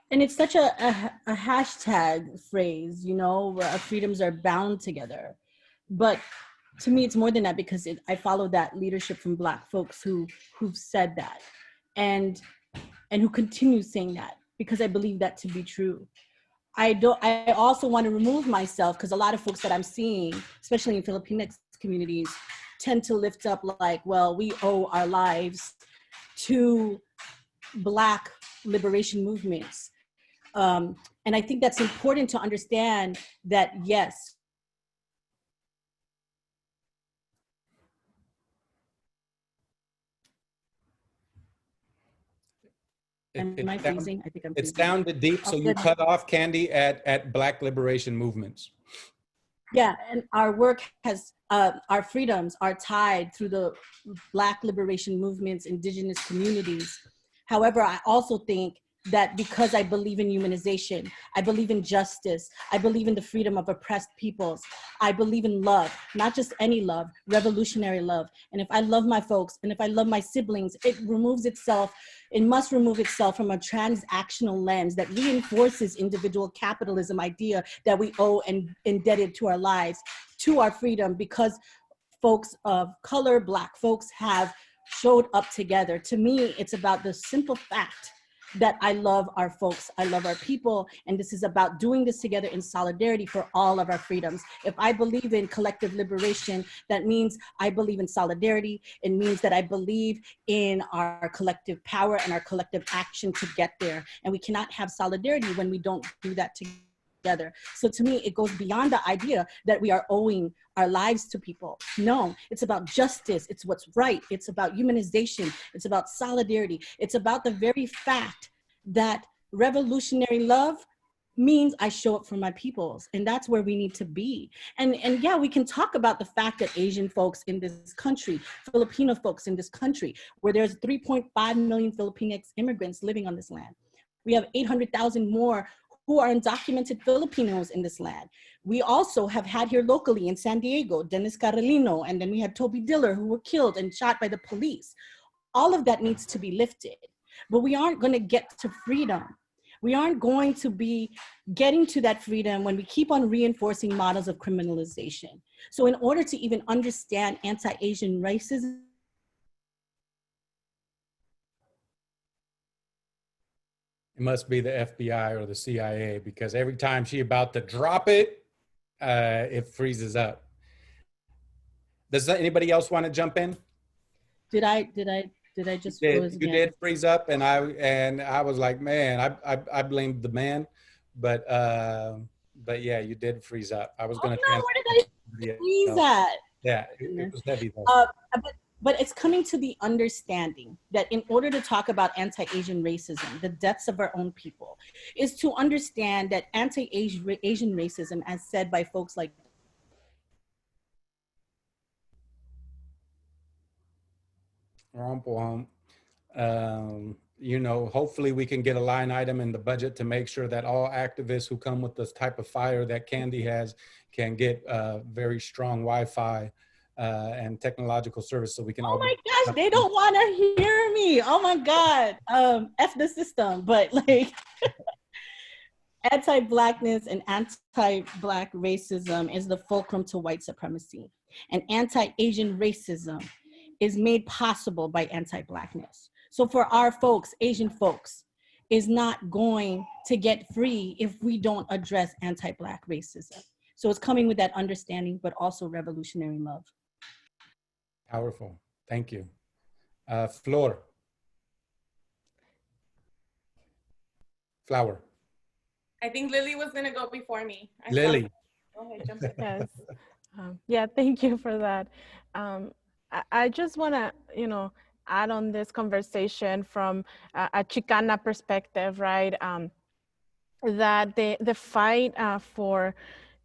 and it's such a hashtag phrase, you know, where our freedoms are bound together. But to me, it's more than that, because I follow that leadership from Black folks who've said that and who continue saying that, because I believe that to be true. I also want to remove myself, because a lot of folks that I'm seeing, especially in Filipinx communities, tend to lift up like, well, we owe our lives to Black liberation movements. And I think that's important to understand that, yes. Am I freezing? I think I'm freezing. It's down to deep, so you cut off, Candy, at Black liberation movements. Yeah, and our work has, our freedoms are tied through the Black liberation movements, indigenous communities. However, I also think that because I believe in humanization, I believe in justice, I believe in the freedom of oppressed peoples, I believe in love, not just any love, revolutionary love. And if I love my folks, and if I love my siblings, it must remove itself from a transactional lens that reinforces individual capitalism idea that we owe and indebted to our lives, to our freedom, because folks of color, Black folks have showed up together. To me, it's about the simple fact that I love our folks, I love our people, and this is about doing this together in solidarity for all of our freedoms. If I believe in collective liberation, that means I believe in solidarity. It means that I believe in our collective power and our collective action to get there. And we cannot have solidarity when we don't do that together. So to me, it goes beyond the idea that we are owing our lives to people. No, it's about justice. It's what's right. It's about humanization. It's about solidarity. It's about the very fact that revolutionary love means I show up for my peoples. And that's where we need to be. And yeah, we can talk about the fact that Asian folks in this country, Filipino folks in this country, where there's 3.5 million Filipinx immigrants living on this land. We have 800,000 more who are undocumented Filipinos in this land. We also have had here locally in San Diego, Dennis Carolino, and then we had Toby Diller, who were killed and shot by the police. All of that needs to be lifted, but we aren't going to get to freedom. We aren't going to be getting to that freedom when we keep on reinforcing models of criminalization. So in order to even understand anti-Asian racism, It must be the FBI or the CIA, because every time she's about to drop it, it freezes up. Does anybody else want to jump in? did I just freeze again? You did freeze up, and I was like, man, I blamed the man, but yeah, you did freeze up. I was going to. No, where did I freeze at? Yeah, it was heavy though. but it's coming to the understanding that in order to talk about anti-Asian racism, the deaths of our own people, is to understand that anti-Asian racism, as said by folks like you know, hopefully we can get a line item in the budget to make sure that all activists who come with this type of fire that Candy has can get very strong Wi-Fi and technological service, so we can all. Oh my gosh, they don't want to hear me. Oh my God, F the system. But like, anti-Blackness and anti-Black racism is the fulcrum to white supremacy, and anti-Asian racism is made possible by anti-Blackness. So for our folks, Asian folks, is not going to get free if we don't address anti-Black racism. So it's coming with that understanding, but also revolutionary love. Powerful. Thank you. Flower. I think Lily was gonna go before me. Lily. Go ahead, jump in. Yes. Yeah, thank you for that. I just want to, you know, add on this conversation from a Chicana perspective, right? That the fight for,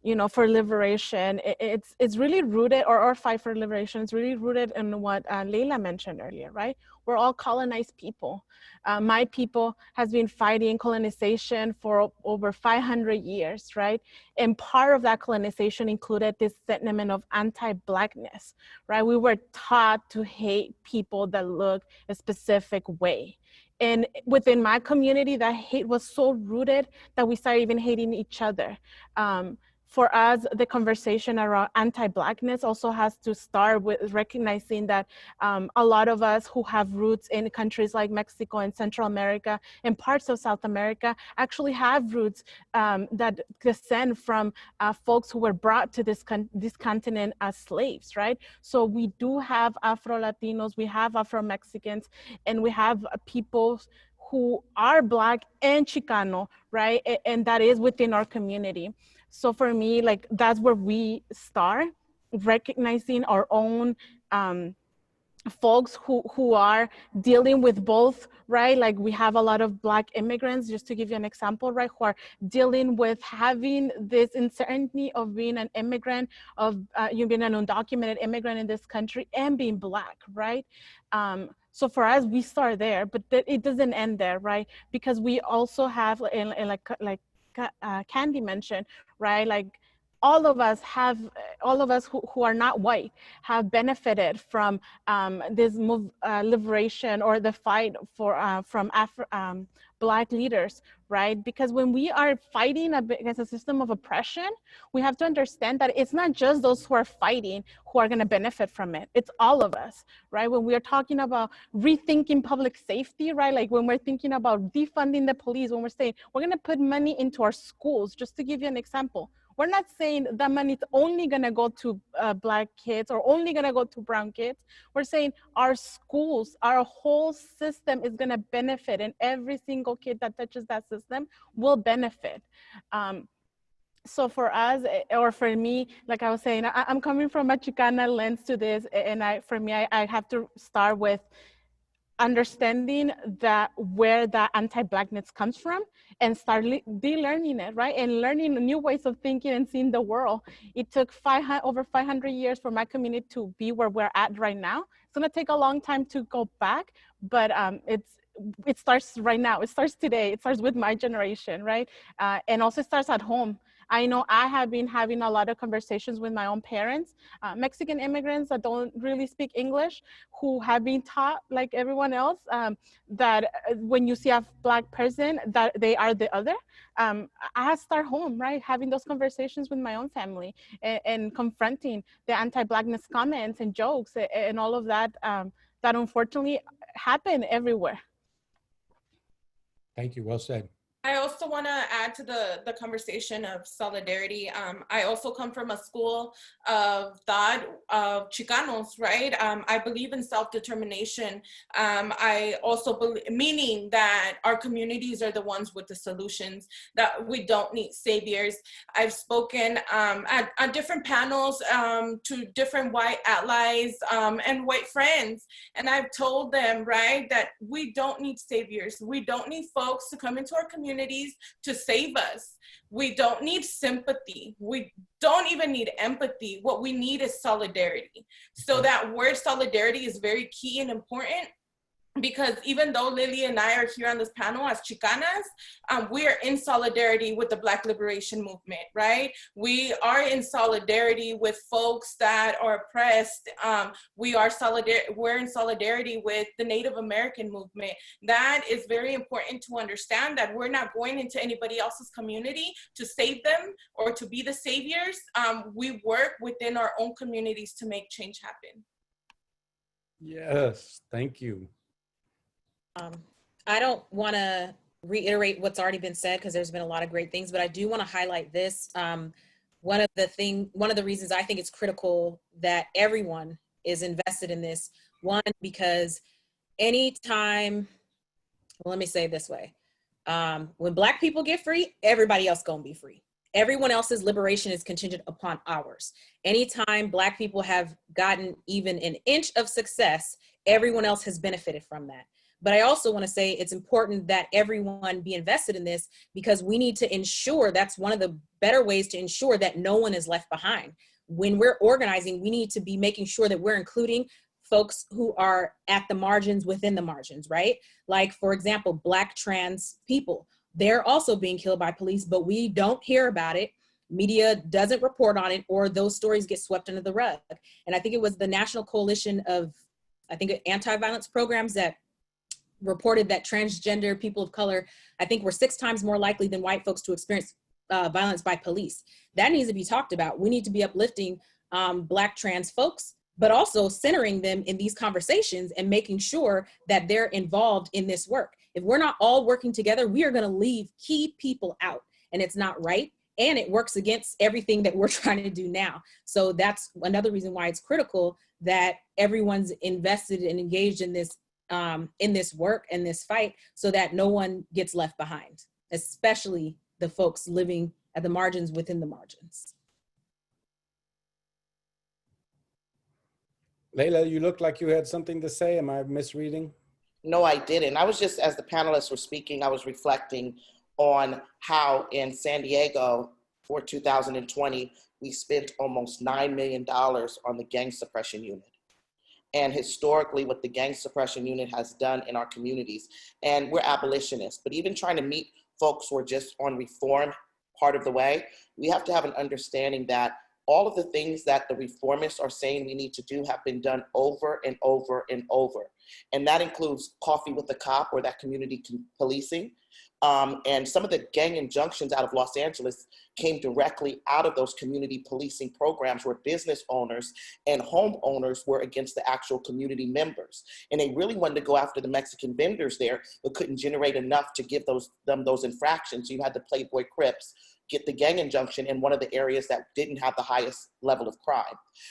you know, for liberation, it's really rooted, or fight for liberation is really rooted in what Leila mentioned earlier, right? We're all colonized people. My people has been fighting colonization for over 500 years, right? And part of that colonization included this sentiment of anti-Blackness, right? We were taught to hate people that look a specific way. And within my community, that hate was so rooted that we started even hating each other. For us, the conversation around anti-Blackness also has to start with recognizing that a lot of us who have roots in countries like Mexico and Central America and parts of South America actually have roots that descend from folks who were brought to this continent as slaves, right? So we do have Afro-Latinos, we have Afro-Mexicans, and we have people who are Black and Chicano, right? And that is within our community. So for me, like, that's where we start, recognizing our own folks who are dealing with both, right? Like, we have a lot of Black immigrants, just to give you an example, right? Who are dealing with having this uncertainty of being an immigrant, of you being an undocumented immigrant in this country and being Black, right? So for us, we start there, but it doesn't end there, right? Because we also have, like Candy mentioned, right? Like, all of us who are not white have benefited from this liberation, or the fight for from Black leaders, right? Because when we are fighting against a system of oppression, we have to understand that it's not just those who are fighting who are going to benefit from it. It's all of us, right? When we are talking about rethinking public safety, right? Like, when we're thinking about defunding the police, when we're saying we're going to put money into our schools, just to give you an example, we're not saying that money is only going to go to Black kids or only going to go to brown kids. We're saying our schools, our whole system is going to benefit, and every single kid that touches that system will benefit. So for us, or for me, like I was saying, I'm coming from a Chicana lens to this, and for me, I have to start with understanding that where that anti-Blackness comes from, and start de-learning it, right? And learning new ways of thinking and seeing the world. It took over 500 years for my community to be where we're at right now. It's gonna take a long time to go back, but it starts right now. It starts today. It starts with my generation, right? And also starts at home. I know I have been having a lot of conversations with my own parents, Mexican immigrants that don't really speak English, who have been taught, like everyone else, that when you see a Black person, that they are the other. I start home, right? Having those conversations with my own family, and confronting the anti-Blackness comments and jokes and all of that, that unfortunately happen everywhere. Thank you. Well said. I also want to add to the conversation of solidarity. I also come from a school of thought of Chicanos, right? I believe in self-determination. I also believe, meaning that our communities are the ones with the solutions, that we don't need saviors. I've spoken at different panels to different white allies and white friends, and I've told them, right, that we don't need saviors. We don't need folks to come into our communities to save us. We don't need sympathy. We don't even need empathy. What we need is solidarity. So that word solidarity is very key and important, because even though Lily and I are here on this panel as Chicanas, we are in solidarity with the Black Liberation Movement, right? We are in solidarity with folks that are oppressed. We're in solidarity with the Native American movement. That is very important to understand, that we're not going into anybody else's community to save them or to be the saviors. We work within our own communities to make change happen. Yes, thank you. I don't want to reiterate what's already been said, because there's been a lot of great things, but I do want to highlight this. One of the reasons I think it's critical that everyone is invested in this, one, because anytime, well, let me say it this way. When Black people get free, everybody else gonna be free. Everyone else's liberation is contingent upon ours. Anytime Black people have gotten even an inch of success, everyone else has benefited from that. But I also want to say it's important that everyone be invested in this, because we need to ensure, that's one of the better ways to ensure that no one is left behind. When we're organizing, we need to be making sure that we're including folks who are at the margins within the margins, right? Like, for example, Black trans people, they're also being killed by police, but we don't hear about it. Media doesn't report on it, or those stories get swept under the rug. And I think it was the National Coalition of, Anti-Violence Programs that reported that transgender people of color, I think, were 6 times more likely than white folks to experience violence by police. That needs to be talked about. We need to be uplifting Black trans folks, but also centering them in these conversations and making sure that they're involved in this work. If we're not all working together, we are going to leave key people out, and it's not right. And it works against everything that we're trying to do now. So that's another reason why it's critical that everyone's invested and engaged in this work and this fight, so that no one gets left behind, especially the folks living at the margins within the margins. Layla, you look like you had something to say. Am I misreading? No, I didn't. I was just, as the panelists were speaking, I was reflecting on how in San Diego for 2020, we spent almost $9 million on the gang suppression unit. And historically, what the gang suppression unit has done in our communities, and we're abolitionists, but even trying to meet folks who are just on reform part of the way, we have to have an understanding that all of the things that the reformists are saying we need to do have been done over and over and over. And that includes coffee with the cop, or that community policing. And some of the gang injunctions out of Los Angeles came directly out of those community policing programs, where business owners and homeowners were against the actual community members. And they really wanted to go after the Mexican vendors there, but couldn't generate enough to give them those infractions. So you had the Playboy Crips get the gang injunction in one of the areas that didn't have the highest level of crime.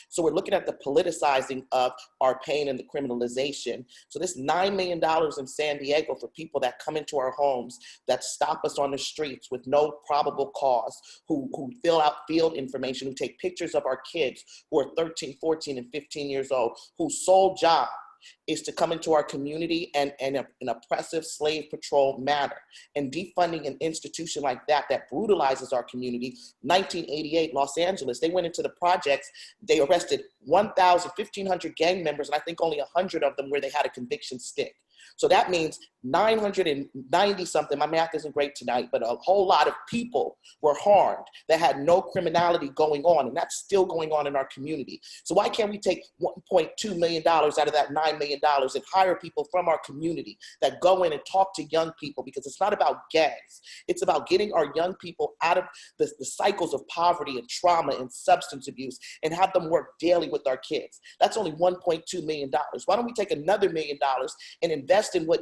So we're looking at the politicizing of our pain and the criminalization. So this $9 million in San Diego for people that come into our homes, that stop us on the streets with no probable cause, who fill out field information, who take pictures of our kids who are 13, 14, and 15 years old, whose sole job is to come into our community and an oppressive slave patrol manner. And defunding an institution like that brutalizes our community. 1988, Los Angeles, they went into the projects, they arrested 1,500 gang members, and I think only 100 of them where they had a conviction stick. So that means 990 something, my math isn't great tonight, but a whole lot of people were harmed that had no criminality going on, and that's still going on in our community. So why can't we take $1.2 million out of that $9 million and hire people from our community that go in and talk to young people? Because it's not about gangs. It's about getting our young people out of the cycles of poverty and trauma and substance abuse and have them work daily with our kids. That's only $1.2 million. Why don't we take another $1 million and invest in what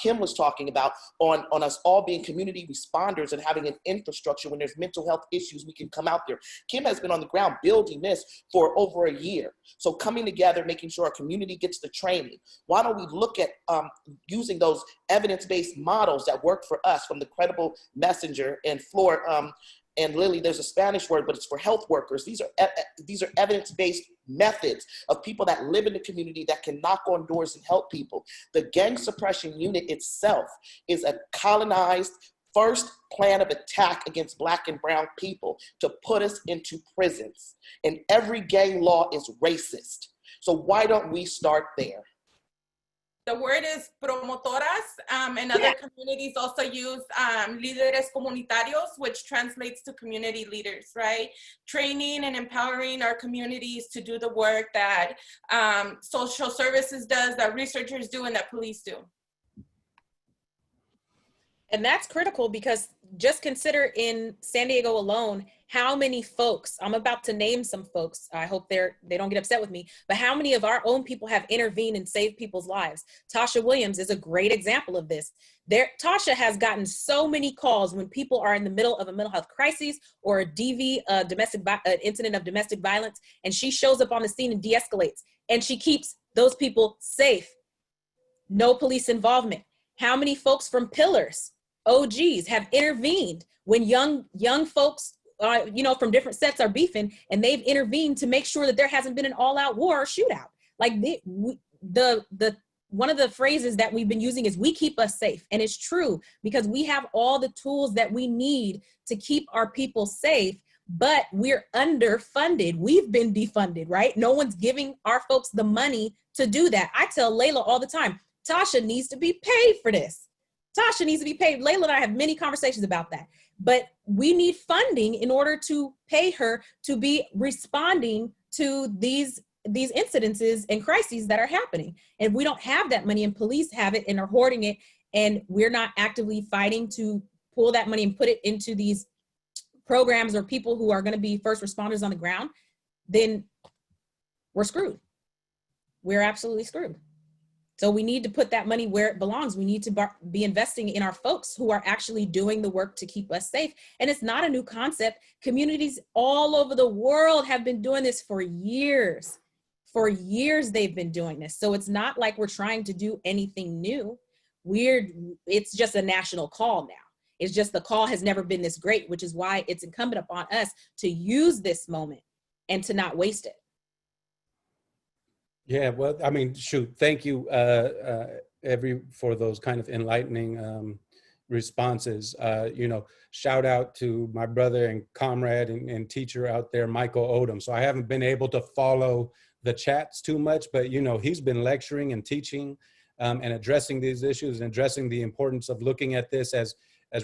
Kim was talking about on us all being community responders and having an infrastructure when there's mental health issues, we can come out there. Kim has been on the ground building this for over a year. So coming together, making sure our community gets the training. Why don't we look at using those evidence-based models that work for us, from the Credible Messenger and Floor, and Lily, there's a Spanish word, but it's for health workers. These are evidence-based methods of people that live in the community that can knock on doors and help people. The gang suppression unit itself is a colonized first plan of attack against Black and brown people to put us into prisons. And every gang law is racist. So why don't we start there? The word is promotoras, and other communities also use líderes comunitarios, which translates to community leaders, right? Training and empowering our communities to do the work that social services does, that researchers do, and that police do. And that's critical, because just consider in San Diego alone, how many folks, I'm about to name some folks, I hope they don't get upset with me, but how many of our own people have intervened and saved people's lives? Tasha Williams is a great example of this. Tasha has gotten so many calls when people are in the middle of a mental health crisis or a DV, incident of domestic violence, and she shows up on the scene and de-escalates, and she keeps those people safe. No police involvement. How many folks from Pillars, OGs, have intervened when young folks from different sets are beefing, and they've intervened to make sure that there hasn't been an all-out war or shootout? Like one of the phrases that we've been using is "we keep us safe," and it's true, because we have all the tools that we need to keep our people safe, but we're underfunded. We've been defunded, right? No one's giving our folks the money to do that. I tell Layla all the time, Tasha needs to be paid for this. Tasha needs to be paid. Layla and I have many conversations about that. But we need funding in order to pay her to be responding to these incidences and crises that are happening. And we don't have that money, and police have it and are hoarding it, and we're not actively fighting to pull that money and put it into these programs or people who are going to be first responders on the ground, then we're screwed. We're absolutely screwed. So we need to put that money where it belongs. We need to be investing in our folks who are actually doing the work to keep us safe. And it's not a new concept. Communities all over the world have been doing this for years. For years they've been doing this. So it's not like we're trying to do anything new. It's just a national call now. It's just the call has never been this great, which is why it's incumbent upon us to use this moment and to not waste it. Yeah, well, I mean, shoot, thank you for those kind of enlightening responses. Shout out to my brother and comrade and teacher out there, Michael Odom. So I haven't been able to follow the chats too much, but he's been lecturing and teaching and addressing these issues and addressing the importance of looking at this as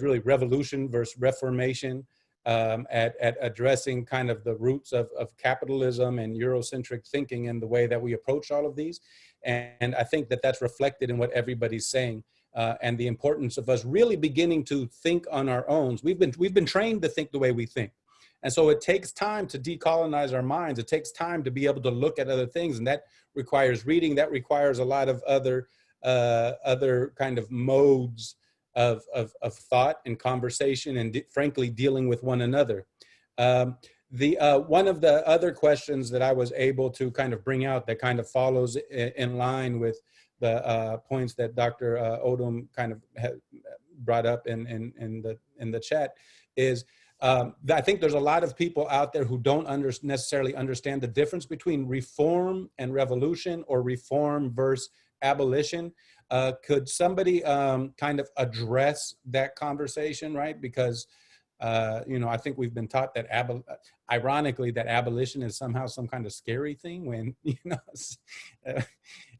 really revolution versus reformation. At addressing kind of the roots of capitalism and Eurocentric thinking and the way that we approach all of these. And I think that that's reflected in what everybody's saying, and the importance of us really beginning to think on our own. We've been trained to think the way we think. And so it takes time to decolonize our minds. It takes time to be able to look at other things. And that requires reading. That requires a lot of other kind of modes of thought and conversation, and frankly, dealing with one another. One of the other questions that I was able to kind of bring out that kind of follows in line with the points that Dr. Odom kind of brought up in the chat is I think there's a lot of people out there who don't necessarily understand the difference between reform and revolution, or reform versus abolition. Could somebody kind of address that conversation, right? Because, I think we've been taught that, ironically, that abolition is somehow some kind of scary thing when,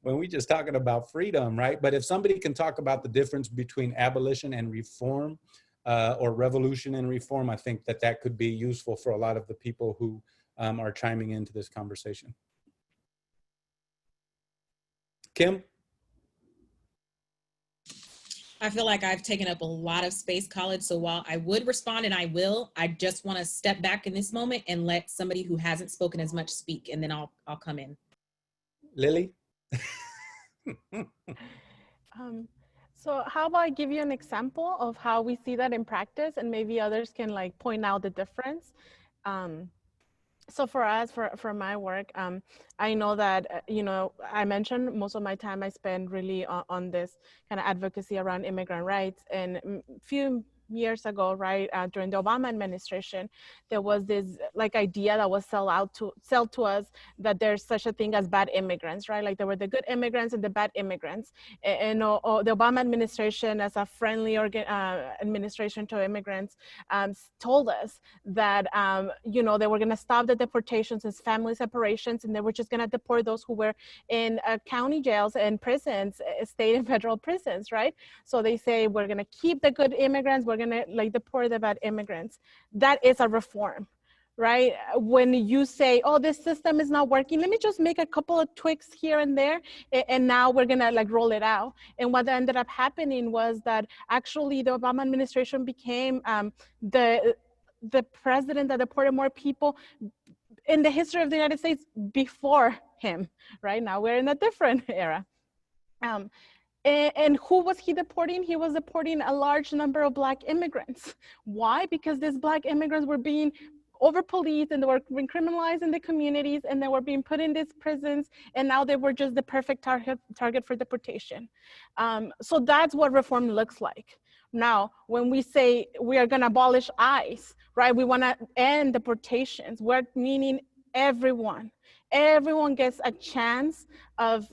when we just talking about freedom, right? But if somebody can talk about the difference between abolition and reform, or revolution and reform, I think that could be useful for a lot of the people who are chiming into this conversation. Kim? I feel like I've taken up a lot of space, Khalid. So while I would respond, and I will, I just want to step back in this moment and let somebody who hasn't spoken as much speak, and then I'll come in. Lily? So how about I give you an example of how we see that in practice, and maybe others can like point out the difference. So for us, for my work, I know that, I mentioned most of my time I spend really on this kind of advocacy around immigrant rights. And few years ago, right, during the Obama administration, there was this like idea that was sell to us that there's such a thing as bad immigrants, right? Like there were the good immigrants and the bad immigrants. And the Obama administration, as a friendly administration to immigrants, told us that, they were going to stop the deportations as family separations, and they were just going to deport those who were in county jails and prisons, state and federal prisons, right? So they say, we're going to keep the good immigrants, we're going to like deport the bad immigrants. That is a reform, right? When you say, oh, this system is not working, let me just make a couple of tweaks here and there, and now we're gonna like roll it out. And what ended up happening was that actually the Obama administration became the president that deported more people in the history of the United States before him, right? Now we're in a different era. And who was he deporting? He was deporting a large number of Black immigrants. Why? Because these Black immigrants were being over-policed, and they were being criminalized in the communities, and they were being put in these prisons, and now they were just the perfect target for deportation. So that's what reform looks like. Now, when we say we are gonna abolish ICE, right? We wanna end deportations. We're meaning everyone. Everyone gets a chance of,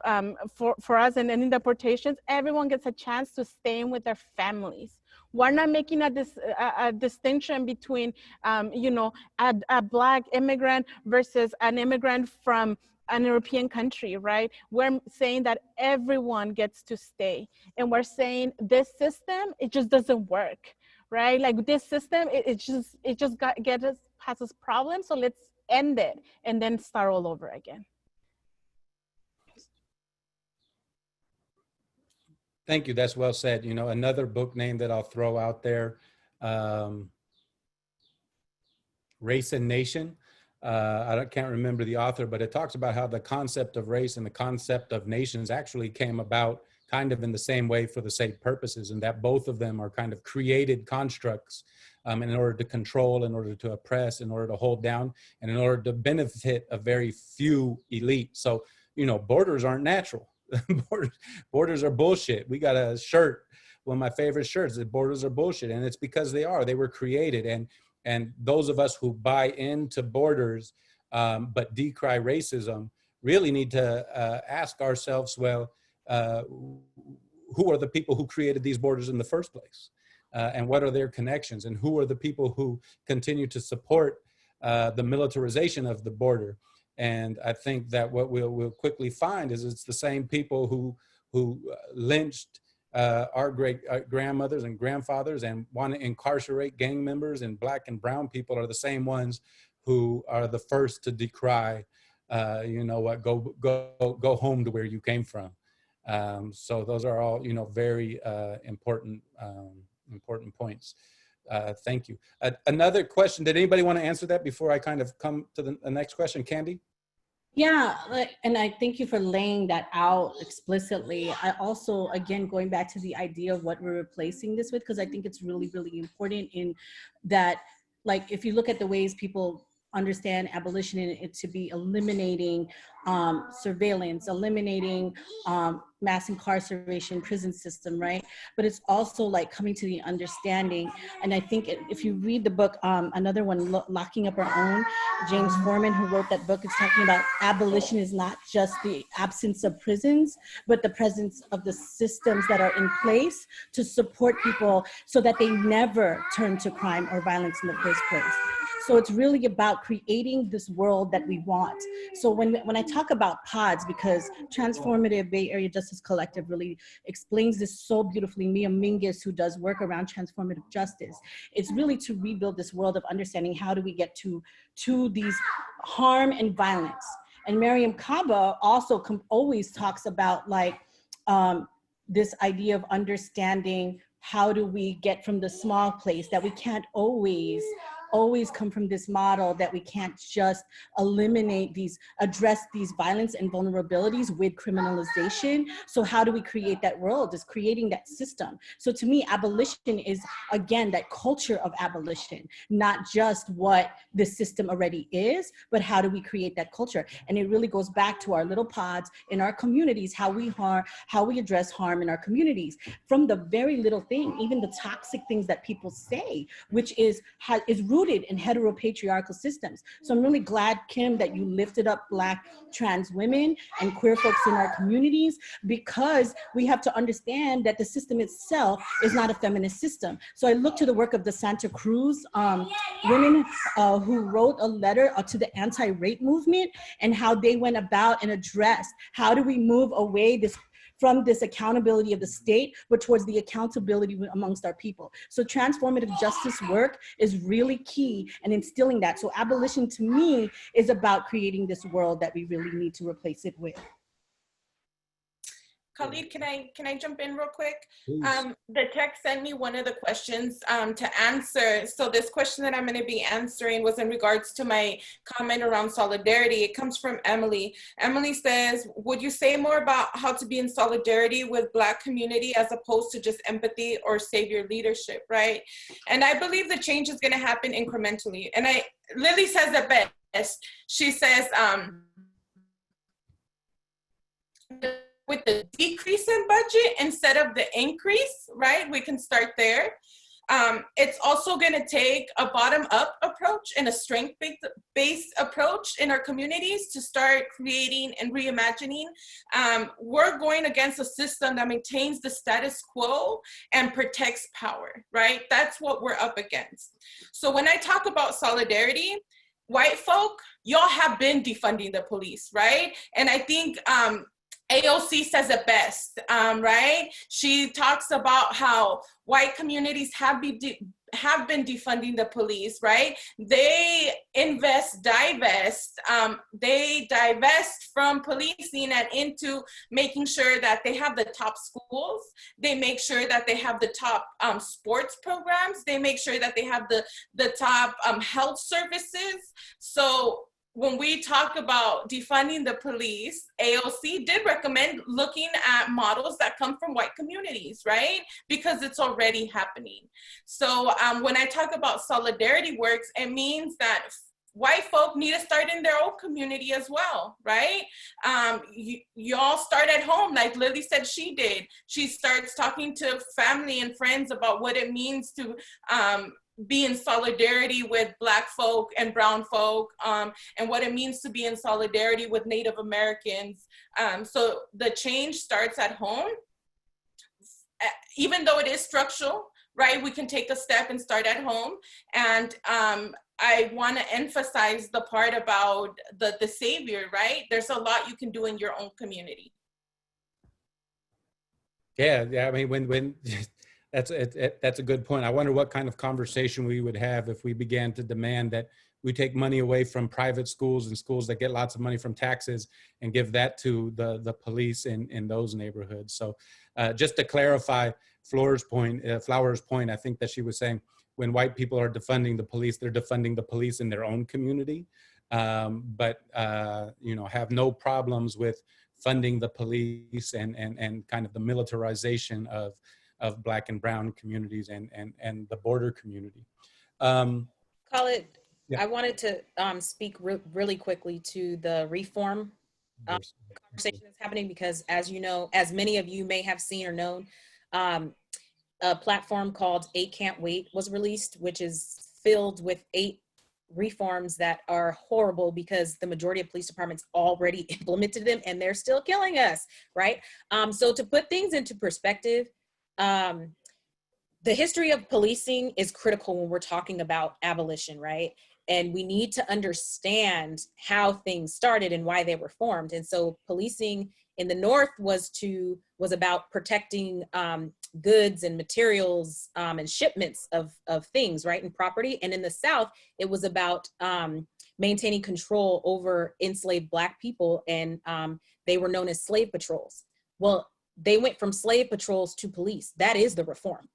for us and in deportations, everyone gets a chance to stay in with their families. We're not making a distinction between, a Black immigrant versus an immigrant from an European country, right? We're saying that everyone gets to stay. And we're saying this system, it just doesn't work, right? Like this system, it just has us problems. So let's end it and then start all over again. Thank you. That's well said. Another book name that I'll throw out there, Race and Nation. I can't remember the author, but it talks about how the concept of race and the concept of nations actually came about kind of in the same way for the same purposes, and that both of them are kind of created constructs in order to control, in order to oppress, in order to hold down, and in order to benefit a very few elite. So, borders aren't natural. Borders are bullshit. We got a shirt, one of my favorite shirts, that borders are bullshit. And it's because they were created. And those of us who buy into borders, but decry racism, really need to ask ourselves, well, who are the people who created these borders in the first place? And what are their connections? And who are the people who continue to support the militarization of the border? And I think that what we'll quickly find is it's the same people who lynched our great grandmothers and grandfathers and want to incarcerate gang members and Black and brown people are the same ones who are the first to decry, go home to where you came from. So those are all, very important points. Thank you. Another question, did anybody want to answer that before I kind of come to the next question? Candy? Yeah, and I thank you for laying that out explicitly. I also, again, going back to the idea of what we're replacing this with, because I think it's really, really important in that, like, if you look at the ways people understand abolition and it to be eliminating surveillance, eliminating mass incarceration, prison system, right? But it's also like coming to the understanding. And I think if you read the book, another one, Locking Up Our Own, James Foreman, who wrote that book, is talking about abolition is not just the absence of prisons, but the presence of the systems that are in place to support people so that they never turn to crime or violence in the first place. So it's really about creating this world that we want. So when I talk about pods, because Transformative Bay Area Justice Collective really explains this so beautifully, Mia Mingus, who does work around transformative justice, it's really to rebuild this world of understanding how do we get to these harm and violence. And Mariam Kaba also always talks about like this idea of understanding how do we get from the small place that we can't always always come from this model that we can't just address these violence and vulnerabilities with criminalization. So how do we create that world? Is creating that system. So to me, abolition is, again, that culture of abolition, not just what the system already is, but how do we create that culture? And it really goes back to our little pods in our communities, how we address harm in our communities, from the very little thing, even the toxic things that people say, which is rooted in heteropatriarchal systems. So I'm really glad, Kim, that you lifted up Black trans women and queer folks in our communities, because we have to understand that the system itself is not a feminist system. So I look to the work of the Santa Cruz women who wrote a letter to the anti-rape movement, and how they went about and addressed, how do we move away from this accountability of the state, but towards the accountability amongst our people. So transformative justice work is really key in instilling that. So abolition to me is about creating this world that we really need to replace it with. Khalid, can I jump in real quick? Please. The tech sent me one of the questions to answer. So this question that I'm going to be answering was in regards to my comment around solidarity. It comes from Emily. Emily says, would you say more about how to be in solidarity with Black community as opposed to just empathy or savior leadership, right? And I believe the change is going to happen incrementally. And Lily says it best. She says, with the decrease in budget instead of the increase, right? We can start there. It's also going to take a bottom-up approach and a strength-based approach in our communities to start creating and reimagining. We're going against a system that maintains the status quo and protects power, right? That's what we're up against. So when I talk about solidarity, white folk, y'all have been defunding the police, right? And I think AOC says it best, right? She talks about how white communities have been defunding the police, right? They divest from policing and into making sure that they have the top schools. They make sure that they have the top sports programs. They make sure that they have the top health services. So when we talk about defunding the police, AOC did recommend looking at models that come from white communities, right? Because it's already happening. So when I talk about solidarity works, it means that white folk need to start in their own community as well, right? Y'all start at home, like Lily said she did. She starts talking to family and friends about what it means to be in solidarity with Black folk and brown folk, and what it means to be in solidarity with Native Americans. So the change starts at home. Even though it is structural, right? We can take a step and start at home. And I want to emphasize the part about the savior, right? There's a lot you can do in your own community. Yeah, I mean, when that's a good point. I wonder what kind of conversation we would have if we began to demand that we take money away from private schools and schools that get lots of money from taxes and give that to the police in those neighborhoods. So just to clarify Flower's point, I think that she was saying when white people are defunding the police, they're defunding the police in their own community, but have no problems with funding the police and kind of the militarization of Black and brown communities and the border community. Khalid, yeah. I wanted to speak really quickly to the reform conversation that's happening, because as you know, as many of you may have seen or known, a platform called 8 Can't Wait was released, which is filled with 8 reforms that are horrible because the majority of police departments already implemented them and they're still killing us, right? So to put things into perspective, the history of policing is critical when we're talking about abolition, right? And we need to understand how things started and why they were formed. And so policing in the North was about protecting goods and materials and shipments of things, right, and property. And in the South, it was about maintaining control over enslaved Black people, and they were known as slave patrols. Well, they went from slave patrols to police. That is the reform.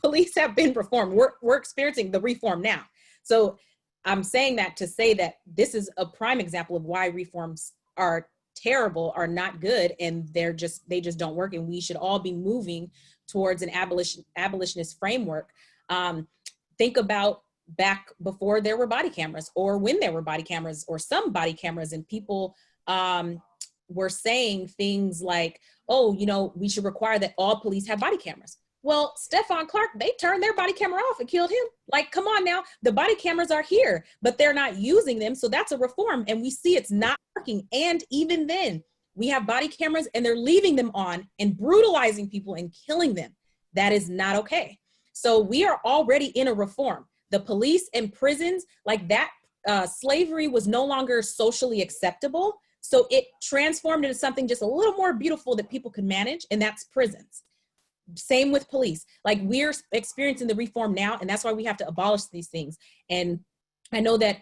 Police have been reformed. We're experiencing the reform now. So I'm saying that to say that this is a prime example of why reforms are terrible, are not good, and they just don't work. And we should all be moving towards an abolitionist framework. Think about back before there were body cameras, or when there were body cameras, or some body cameras, and people were saying things like, oh, you know, we should require that all police have body cameras. Well, Stephon Clark, they turned their body camera off and killed him. Like, come on now, the body cameras are here, but they're not using them. So that's a reform, and we see it's not working. And even then, we have body cameras and they're leaving them on and brutalizing people and killing them. That is not okay. So we are already in a reform. The police and prisons, like that, slavery was no longer socially acceptable. So it transformed into something just a little more beautiful that people could manage, and that's prisons. Same with police. Like, we're experiencing the reform now, and that's why we have to abolish these things. And I know that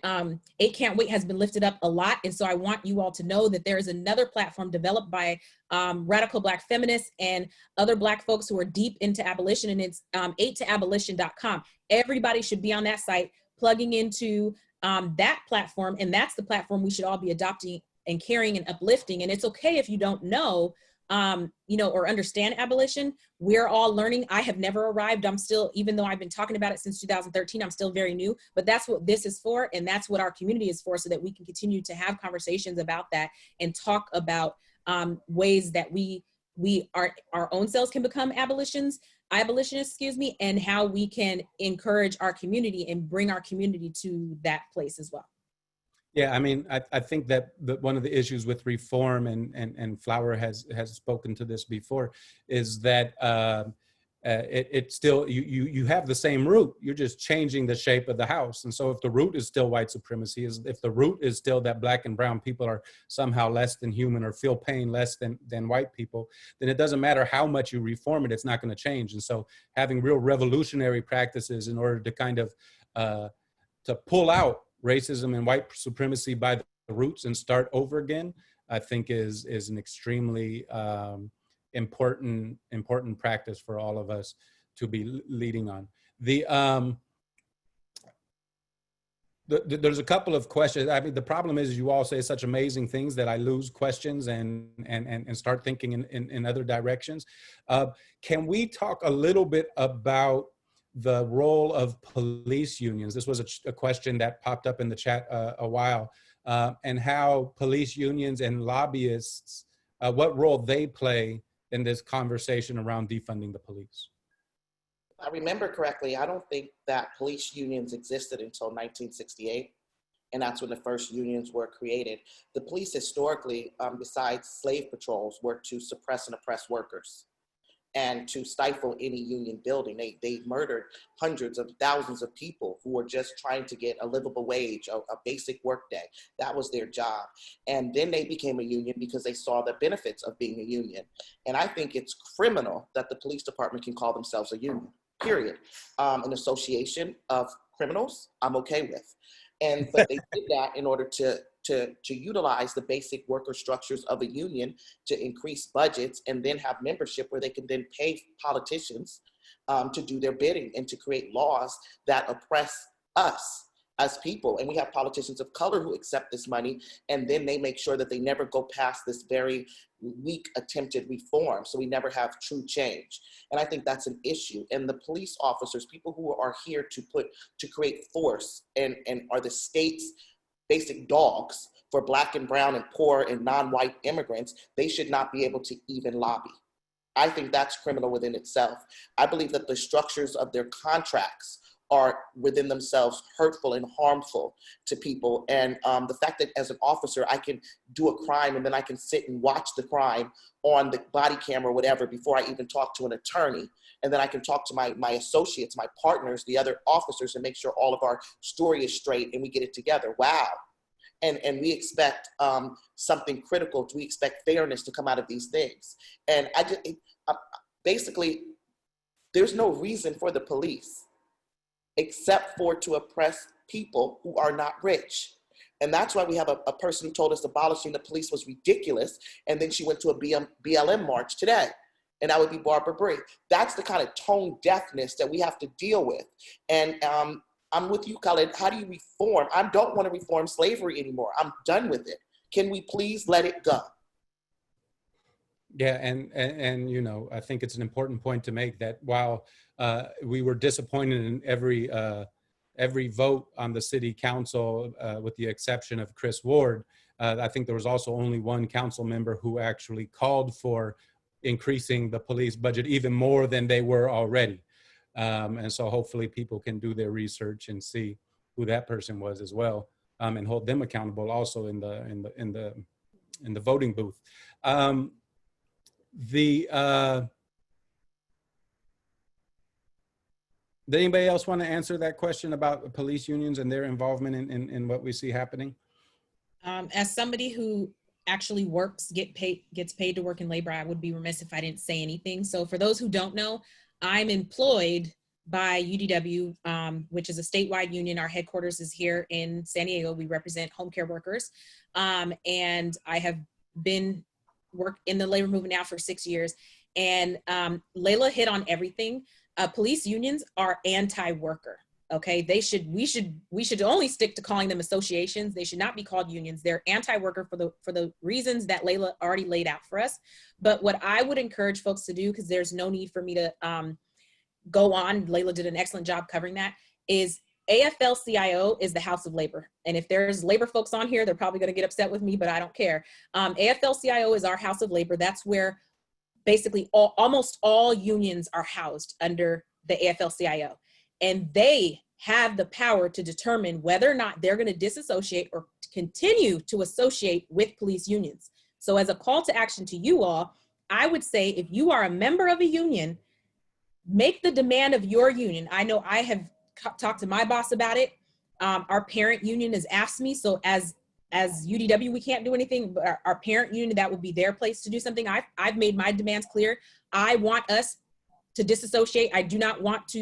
8 Can't Wait has been lifted up a lot. And so I want you all to know that there is another platform developed by radical Black feminists and other Black folks who are deep into abolition, and it's 8toabolition.com. Everybody should be on that site, plugging into that platform. And that's the platform we should all be adopting and carrying and uplifting. And it's okay if you don't know, you know, or understand abolition. We're all learning. I have never arrived. I'm still, even though I've been talking about it since 2013, I'm still very new, but that's what this is for. And that's what our community is for, so that we can continue to have conversations about that and talk about ways that we our own selves can become abolitionists, and how we can encourage our community and bring our community to that place as well. Yeah, I mean, I think that one of the issues with reform, and Flower has spoken to this before, is that it still, you have the same root, you're just changing the shape of the house. And so if the root is still white supremacy, if the root is still that Black and brown people are somehow less than human or feel pain less than white people, then it doesn't matter how much you reform it, it's not going to change. And so having real revolutionary practices in order to kind of to pull out racism and white supremacy by the roots and start over again, I think is an extremely important practice for all of us to be leading on. There's a couple of questions. I mean, the problem is you all say such amazing things that I lose questions and start thinking in other directions. Can we talk a little bit about the role of police unions? This was a question that popped up in the chat a while, and how police unions and lobbyists, what role they play in this conversation around defunding the police. If I remember correctly, I don't think that police unions existed until 1968. And that's when the first unions were created. The police historically, besides slave patrols, worked to suppress and oppress workers and to stifle any union building. They murdered hundreds of thousands of people who were just trying to get a livable wage, a basic work day. That was their job. And then they became a union because they saw the benefits of being a union. And I think it's criminal that the police department can call themselves a union, period. An association of criminals, I'm okay with. But they did that in order to utilize the basic worker structures of a union to increase budgets, and then have membership where they can then pay politicians to do their bidding and to create laws that oppress us as people. And we have politicians of color who accept this money, and then they make sure that they never go past this very weak attempted reform. So we never have true change. And I think that's an issue. And the police officers, people who are here to create force and are the state's basic dogs for Black and brown and poor and non-white immigrants, they should not be able to even lobby. I think that's criminal within itself. I believe that the structures of their contracts are within themselves hurtful and harmful to people. And the fact that as an officer, I can do a crime and then I can sit and watch the crime on the body camera or whatever before I even talk to an attorney. And then I can talk to my associates, my partners, the other officers, and make sure all of our story is straight and we get it together. Wow. And we expect something critical. We expect fairness to come out of these things. And basically, there's no reason for the police except for to oppress people who are not rich. And that's why we have a person who told us abolishing the police was ridiculous, and then she went to a BLM march today, and that would be Barbara Bree. That's the kind of tone deafness that we have to deal with. And I'm with you, Khaled. How do you reform? I don't want to reform slavery anymore. I'm done with it. Can we please let it go? Yeah, and you know, I think it's an important point to make that while we were disappointed in every vote on the city council, with the exception of Chris Ward, I think there was also only one council member who actually called for increasing the police budget even more than they were already. And so hopefully people can do their research and see who that person was as well, and hold them accountable also in the voting booth. Did anybody else want to answer that question about police unions and their involvement in what we see happening? As somebody who actually gets paid to work in labor, I would be remiss if I didn't say anything. So for those who don't know, I'm employed by UDW, which is a statewide union. Our headquarters is here in San Diego. We represent home care workers. And I have been work in the labor movement now for 6 years. And Layla hit on everything. Police unions are anti-worker. Okay, we should only stick to calling them associations. They should not be called unions. They're anti-worker for the reasons that Layla already laid out for us. But what I would encourage folks to do, because there's no need for me to go on, Layla did an excellent job covering that, is AFL-CIO is the House of Labor. And if there's labor folks on here, they're probably going to get upset with me, but I don't care. AFL-CIO is our House of Labor. That's where basically almost all unions are housed under the AFL-CIO. And they have the power to determine whether or not they're going to disassociate or continue to associate with police unions. So as a call to action to you all, I would say if you are a member of a union, make the demand of your union. I know I have talked to my boss about it. Our parent union has asked me, so as UDW, we can't do anything, but our parent union, that would be their place to do something. I've made my demands clear. I want us to disassociate. I do not want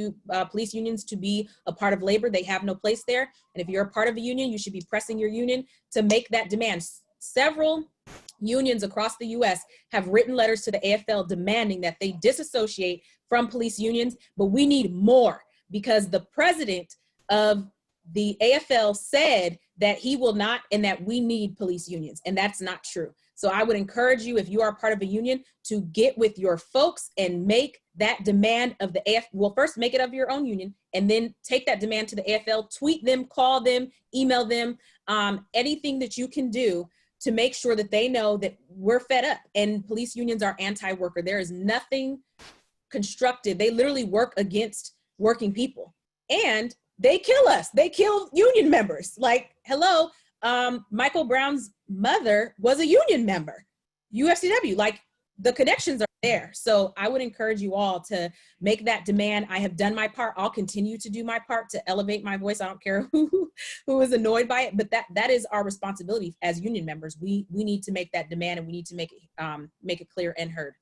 police unions to be a part of labor. They have no place there. And if you're a part of a union, you should be pressing your union to make that demand. Several unions across the US have written letters to the AFL demanding that they disassociate from police unions, but we need more, because the president of the AFL said that he will not, and that we need police unions, and that's not true. So I would encourage you, if you are part of a union, to get with your folks and make that demand of the AFL. Well, first make it of your own union, and then take that demand to the AFL, tweet them, call them, email them, anything that you can do to make sure that they know that we're fed up and police unions are anti-worker. There is nothing constructive. They literally work against working people, and they kill us. They kill union members. Like, hello, Michael Brown's mother was a union member, UFCW. Like, the connections are there. So I would encourage you all to make that demand. I have done my part. I'll continue to do my part to elevate my voice. I don't care who is annoyed by it, but that is our responsibility as union members. We need to make that demand, and we need to make it clear and heard.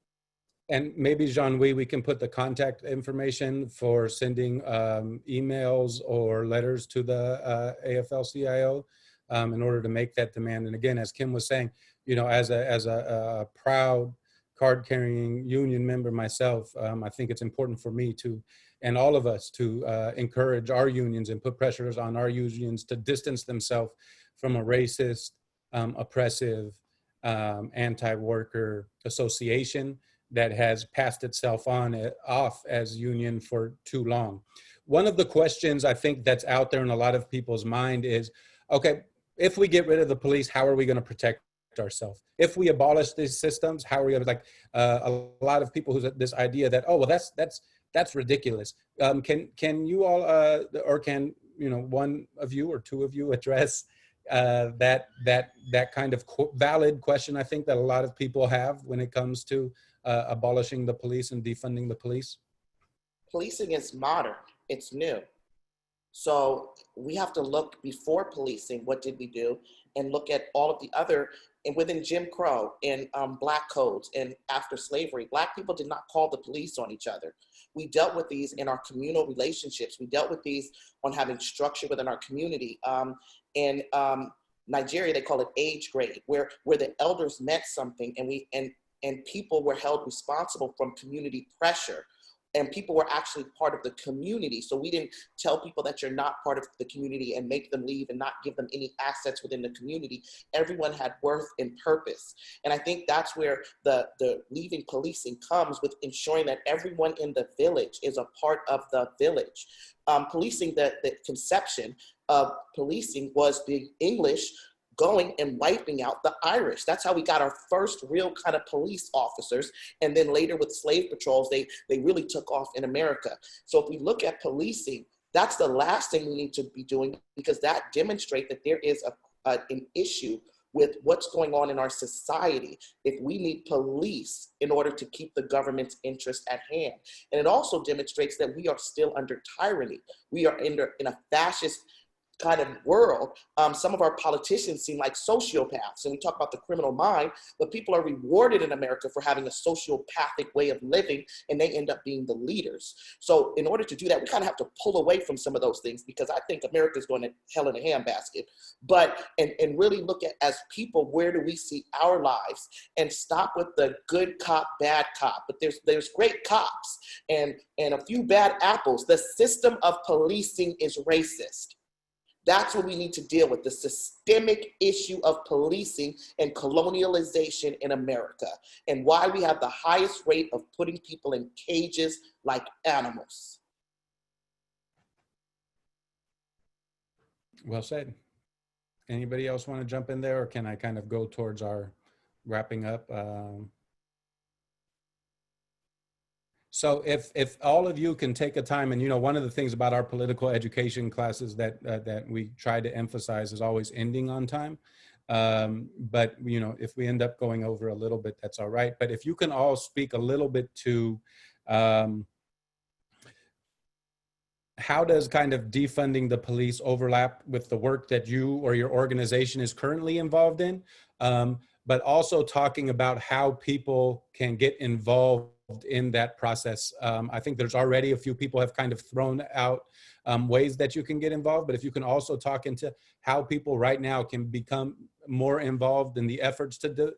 And maybe, Jean-Louis, we can put the contact information for sending emails or letters to the AFL-CIO in order to make that demand. And again, as Kim was saying, you know, as a proud card-carrying union member myself, I think it's important for me to, and all of us, to encourage our unions and put pressures on our unions to distance themselves from a racist, oppressive, anti-worker association that has passed itself off as union for too long. One of the questions I think that's out there in a lot of people's mind is, okay, if we get rid of the police, how are we going to protect ourselves? If we abolish these systems, how are we going to, like, a lot of people who's this idea that, oh, well, that's ridiculous. Can you all, or can, you know, one of you or two of you address that kind of valid question, I think, that a lot of people have when it comes to abolishing the police and defunding the police? Policing is modern, it's new. So we have to look before policing, what did we do? And look at all of the other, and within Jim Crow and Black codes and after slavery, Black people did not call the police on each other. We dealt with these in our communal relationships. We dealt with these on having structure within our community. In Nigeria, they call it age grade, where the elders meant something, and people were held responsible from community pressure. and people were actually part of the community. So we didn't tell people that you're not part of the community and make them leave and not give them any assets within the community. Everyone had worth and purpose. And I think that's where the leaving policing comes, with ensuring that everyone in the village is a part of the village. Policing, the conception of policing was the English going and wiping out the Irish. That's how we got our first real kind of police officers. And then later with slave patrols, they really took off in America. So if we look at policing, that's the last thing we need to be doing, because that demonstrates that there is an issue with what's going on in our society if we need police in order to keep the government's interest at hand. And it also demonstrates that we are still under tyranny. We are in a fascist kind of world. Some of our politicians seem like sociopaths, and we talk about the criminal mind, but people are rewarded in America for having a sociopathic way of living, and they end up being the leaders. So in order to do that, we kind of have to pull away from some of those things, because I think America's going to hell in a handbasket. But, and really look at, as people, where do we see our lives, and stop with the good cop, bad cop. But there's great cops and a few bad apples. The system of policing is racist. That's what we need to deal with, the systemic issue of policing and colonialization in America, and why we have the highest rate of putting people in cages like animals. Well said. Anybody else want to jump in there, or can I kind of go towards our wrapping up? So if all of you can take a time, and one of the things about our political education classes that we try to emphasize is always ending on time. But if we end up going over a little bit, that's all right. But if you can all speak a little bit to how does kind of defunding the police overlap with the work that you or your organization is currently involved in, but also talking about how people can get involved in that process. I think there's already a few people have kind of thrown out ways that you can get involved, but if you can also talk into how people right now can become more involved in the efforts to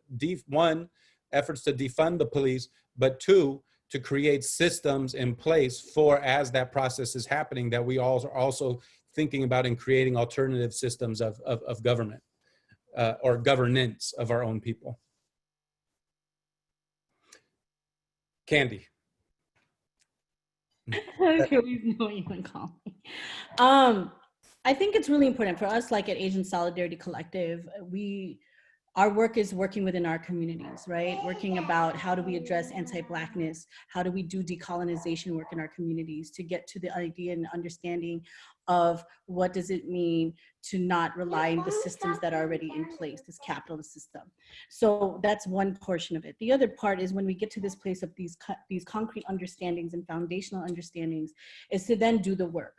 efforts to defund the police, but two, to create systems in place for, as that process is happening, that we all are also thinking about in creating alternative systems of government or governance of our own people. Candy. Here we know you can call me. I think it's really important for us, like at Asian Solidarity Collective, our work is working within our communities, right? Working about how do we address anti-Blackness, how do we do decolonization work in our communities to get to the idea and understanding of what does it mean to not rely on the systems that are already in place, this capitalist system. So that's one portion of it. The other part is when we get to this place of these concrete understandings and foundational understandings, is to then do the work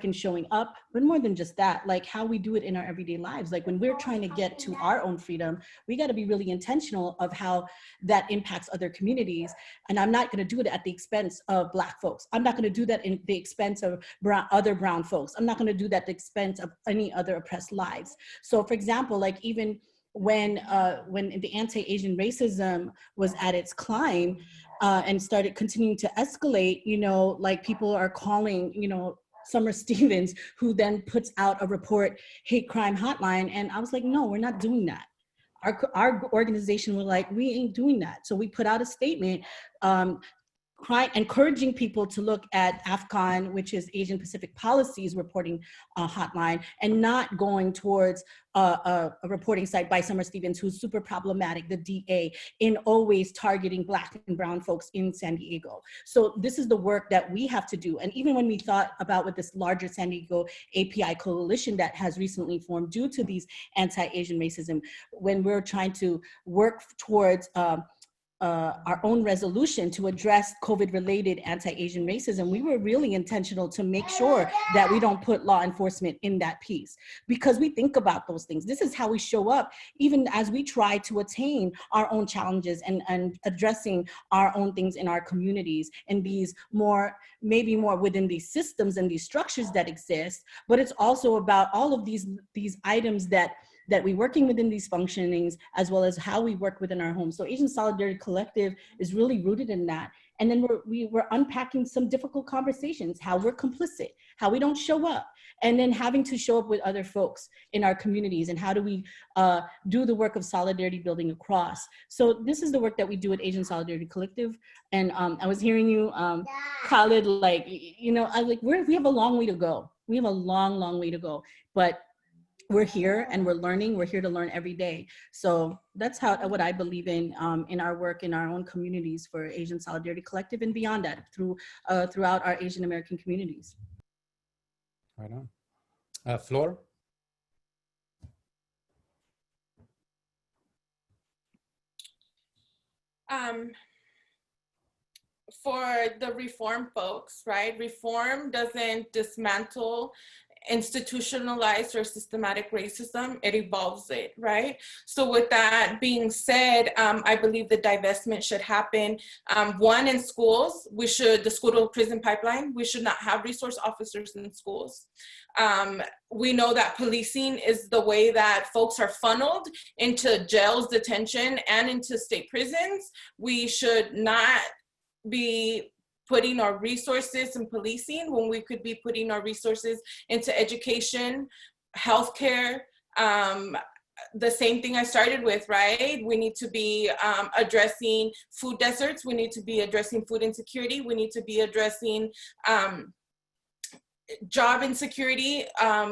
in showing up, but more than just that, like how we do it in our everyday lives. Like when we're trying to get to our own freedom, we got to be really intentional of how that impacts other communities. And I'm not going to do it at the expense of Black folks. I'm not going to do that in the expense of other brown folks. I'm not going to do that at the expense of any other oppressed lives. So for example, like even when the anti-Asian racism was at its climb and started continuing to escalate, like people are calling, Summer Stevens, who then puts out a report, hate crime hotline. And I was like, no, we're not doing that. Our organization was like, we ain't doing that. So we put out a statement encouraging people to look at AFCON, which is Asian Pacific Policies reporting hotline, and not going towards a reporting site by Summer Stevens, who's super problematic, the DA, in always targeting Black and brown folks in San Diego. So this is the work that we have to do. And even when we thought about with this larger San Diego API coalition that has recently formed due to these anti-Asian racism, when we're trying to work towards our own resolution to address COVID-related anti-Asian racism, we were really intentional to make sure that we don't put law enforcement in that piece, because we think about those things. This is how we show up, even as we try to attain our own challenges and addressing our own things in our communities, and these maybe more within these systems and these structures that exist. But it's also about all of these items that we're working within these functionings, as well as how we work within our homes. So Asian Solidarity Collective is really rooted in that. And then we're unpacking some difficult conversations, how we're complicit, how we don't show up, and then having to show up with other folks in our communities, and how do we do the work of solidarity building across. So this is the work that we do at Asian Solidarity Collective. And I was hearing you, Khalid, like, you know, I like, we have a long way to go. We have a long, long way to go, but we're here and we're learning. We're here to learn every day. So that's what I believe in our work in our own communities for Asian Solidarity Collective and beyond that, throughout our Asian American communities. Right on. Flor? For the reform folks, right? Reform doesn't dismantle institutionalized or systematic racism, it evolves it, right? So with that being said, I believe the divestment should happen. One, in schools, the school to prison pipeline, we should not have resource officers in schools. We know that policing is the way that folks are funneled into jails, detention, and into state prisons. We should not be putting our resources in policing when we could be putting our resources into education, healthcare, the same thing I started with, right? We need to be addressing food deserts. We need to be addressing food insecurity. We need to be addressing job insecurity.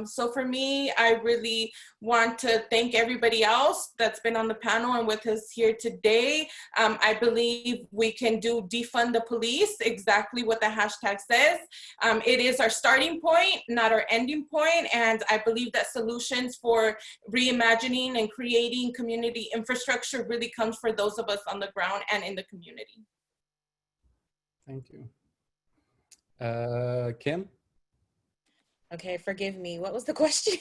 So for me, I really want to thank everybody else that's been on the panel and with us here today. I believe we can do defund the police, exactly what the hashtag says. It is our starting point, not our ending point. And I believe that solutions for reimagining and creating community infrastructure really comes for those of us on the ground and in the community. Thank you. Kim? Okay, forgive me. What was the question?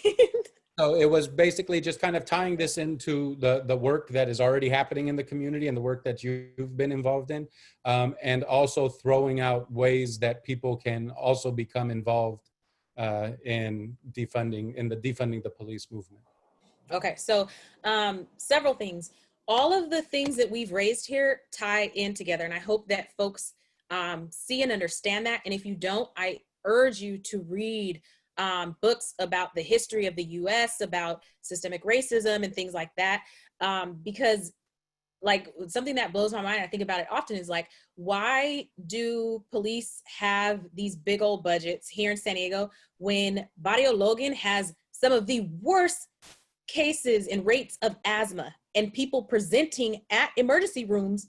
So it was basically just kind of tying this into the work that is already happening in the community and the work that you've been involved in, and also throwing out ways that people can also become involved in the defunding the police movement. Okay, so several things. All of the things that we've raised here tie in together, and I hope that folks see and understand that. And if you don't, I urge you to read books about the history of the US, about systemic racism and things like that. Because like something that blows my mind, I think about it often, is like, why do police have these big old budgets here in San Diego when Barrio Logan has some of the worst cases and rates of asthma and people presenting at emergency rooms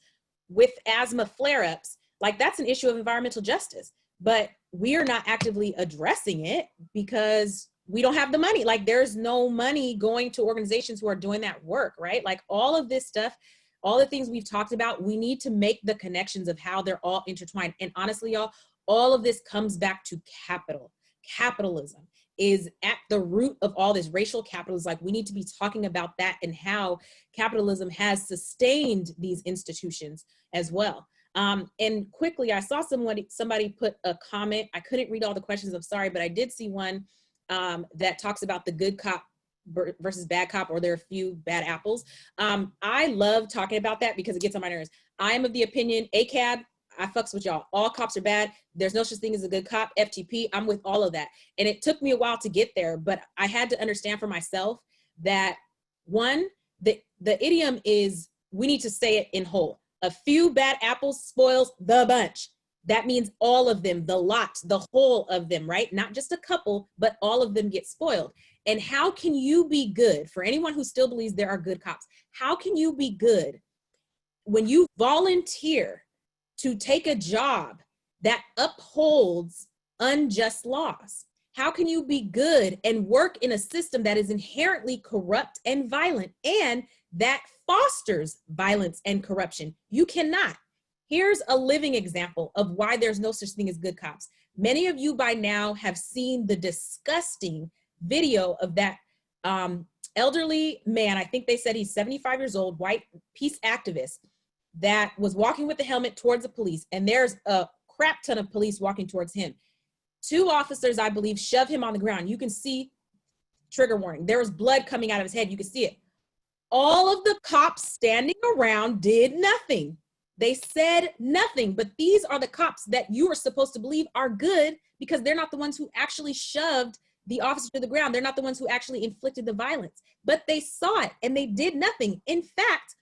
with asthma flare-ups? Like, that's an issue of environmental justice, but we are not actively addressing it because we don't have the money. Like, there's no money going to organizations who are doing that work, right? Like, all of this stuff, all the things we've talked about, we need to make the connections of how they're all intertwined. And honestly, y'all, all of this comes back to capital. Capitalism is at the root of all this. Racial capitalism, like, we need to be talking about that and how capitalism has sustained these institutions as well. And quickly, I saw somebody put a comment. I couldn't read all the questions, I'm sorry, but I did see one that talks about the good cop versus bad cop, or there are a few bad apples. I love talking about that because it gets on my nerves. I am of the opinion, ACAB, I fucks with y'all. All cops are bad. There's no such thing as a good cop. FTP, I'm with all of that. And it took me a while to get there, but I had to understand for myself that, one, the idiom is, we need to say it in whole. A few bad apples spoils the bunch. That means all of them, the lot, the whole of them, right? Not just a couple, but all of them get spoiled. And how can you be good, for anyone who still believes there are good cops, how can you be good when you volunteer to take a job that upholds unjust laws? How can you be good and work in a system that is inherently corrupt and violent and that fosters violence and corruption? You cannot. Here's a living example of why there's no such thing as good cops. Many of you by now have seen the disgusting video of that elderly man. I think they said he's 75 years old, white peace activist, that was walking with the helmet towards the police. And there's a crap ton of police walking towards him. Two officers, I believe, shove him on the ground. You can see, trigger warning, there was blood coming out of his head. You can see it. All of the cops standing around did nothing. They said nothing, but these are the cops that you are supposed to believe are good because they're not the ones who actually shoved the officer to the ground. They're not the ones who actually inflicted the violence, but they saw it and they did nothing. In fact,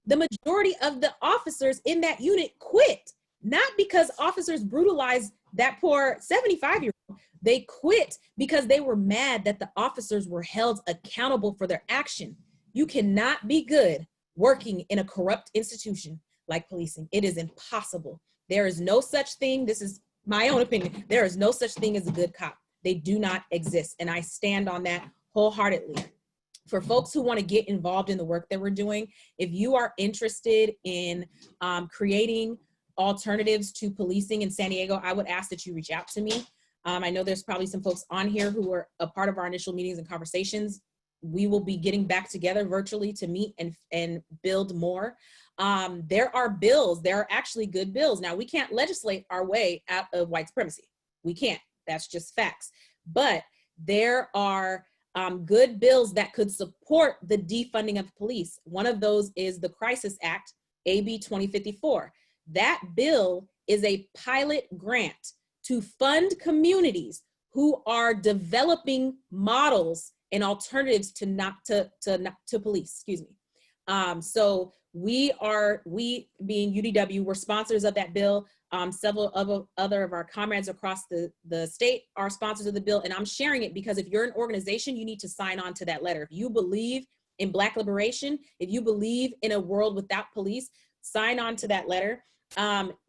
the majority of the officers in that unit quit, not because officers brutalized that poor 75-year-old. They quit because they were mad that the officers were held accountable for their action. You cannot be good working in a corrupt institution like policing. It is impossible. There is no such thing. This is my own opinion. There is no such thing as a good cop. They do not exist. And I stand on that wholeheartedly. For folks who want to get involved in the work that we're doing, if you are interested in creating alternatives to policing in San Diego, I would ask that you reach out to me. I know there's probably some folks on here who were a part of our initial meetings and conversations. We will be getting back together virtually to meet and build more. There are bills, there are actually good bills. Now, we can't legislate our way out of white supremacy. We can't, that's just facts. But there are good bills that could support the defunding of police. One of those is the Crisis Act, AB 2054. That bill is a pilot grant to fund communities who are developing models and alternatives to police, excuse me. So we being UDW, we're sponsors of that bill. Several other of our comrades across the state are sponsors of the bill, and I'm sharing it because if you're an organization, you need to sign on to that letter. If you believe in Black liberation, if you believe in a world without police, sign on to that letter.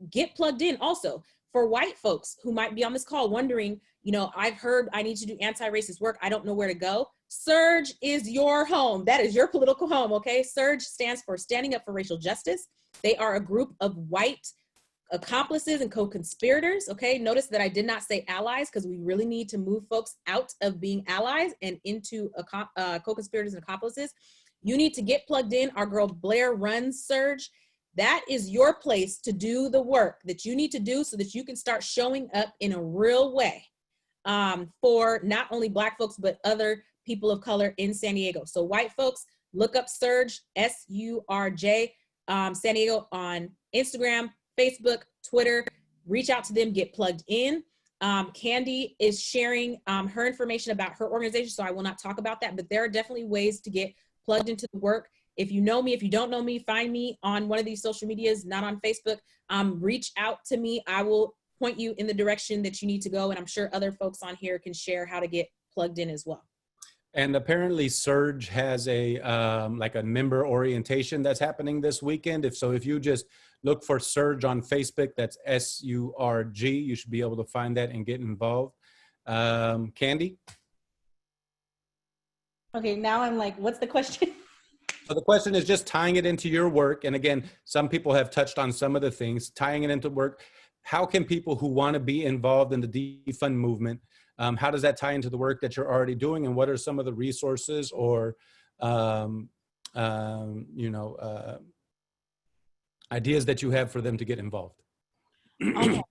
Get plugged in also. For white folks who might be on this call wondering, you know, I've heard I need to do anti-racist work, I don't know where to go. SURJ is your home. That is your political home, okay? SURJ stands for Standing Up for Racial Justice. They are a group of white accomplices and co-conspirators, okay? Notice that I did not say allies because we really need to move folks out of being allies and into co-conspirators and accomplices. You need to get plugged in. Our girl Blair runs SURJ. That is your place to do the work that you need to do so that you can start showing up in a real way for not only Black folks, but other people of color in San Diego. So white folks, look up SURJ, S-U-R-J, San Diego on Instagram, Facebook, Twitter, reach out to them, get plugged in. Candy is sharing her information about her organization, so I will not talk about that, but there are definitely ways to get plugged into the work. If you know me, if you don't know me, find me on one of these social medias, not on Facebook. Reach out to me. I will point you in the direction that you need to go. And I'm sure other folks on here can share how to get plugged in as well. And apparently SURJ has a like a member orientation that's happening this weekend. If you just look for SURJ on Facebook, that's S-U-R-G, you should be able to find that and get involved. Candy? Okay, now I'm like, what's the question? So the question is just tying it into your work. And again, some people have touched on some of the things, tying it into work. How can people who want to be involved in the defund movement, how does that tie into the work that you're already doing? And what are some of the resources or, ideas that you have for them to get involved? Okay.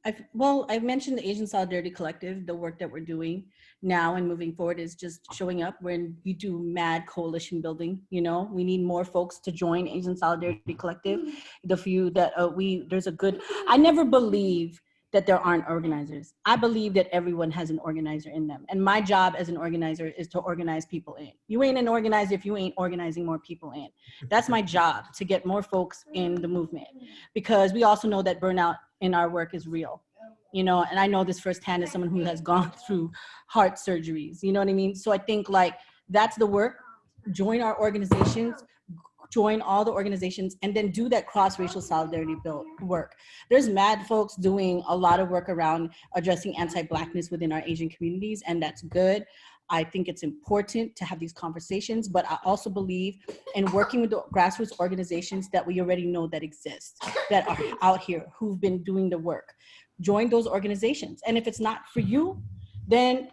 I've mentioned the Asian Solidarity Collective. The work that we're doing now and moving forward is just showing up when you do mad coalition building. You know, we need more folks to join Asian Solidarity Collective. The few that I never believe that there aren't organizers. I believe that everyone has an organizer in them. And my job as an organizer is to organize people in. You ain't an organizer if you ain't organizing more people in. That's my job, to get more folks in the movement, because we also know that burnout in our work is real, you know, and I know this firsthand as someone who has gone through heart surgeries, you know what I mean? So I think like that's the work. Join our organizations, join all the organizations, and then do that cross-racial solidarity work. There's mad folks doing a lot of work around addressing anti-Blackness within our Asian communities, and that's good. I think it's important to have these conversations, but I also believe in working with the grassroots organizations that we already know that exist, that are out here, who've been doing the work. Join those organizations. And if it's not for you, then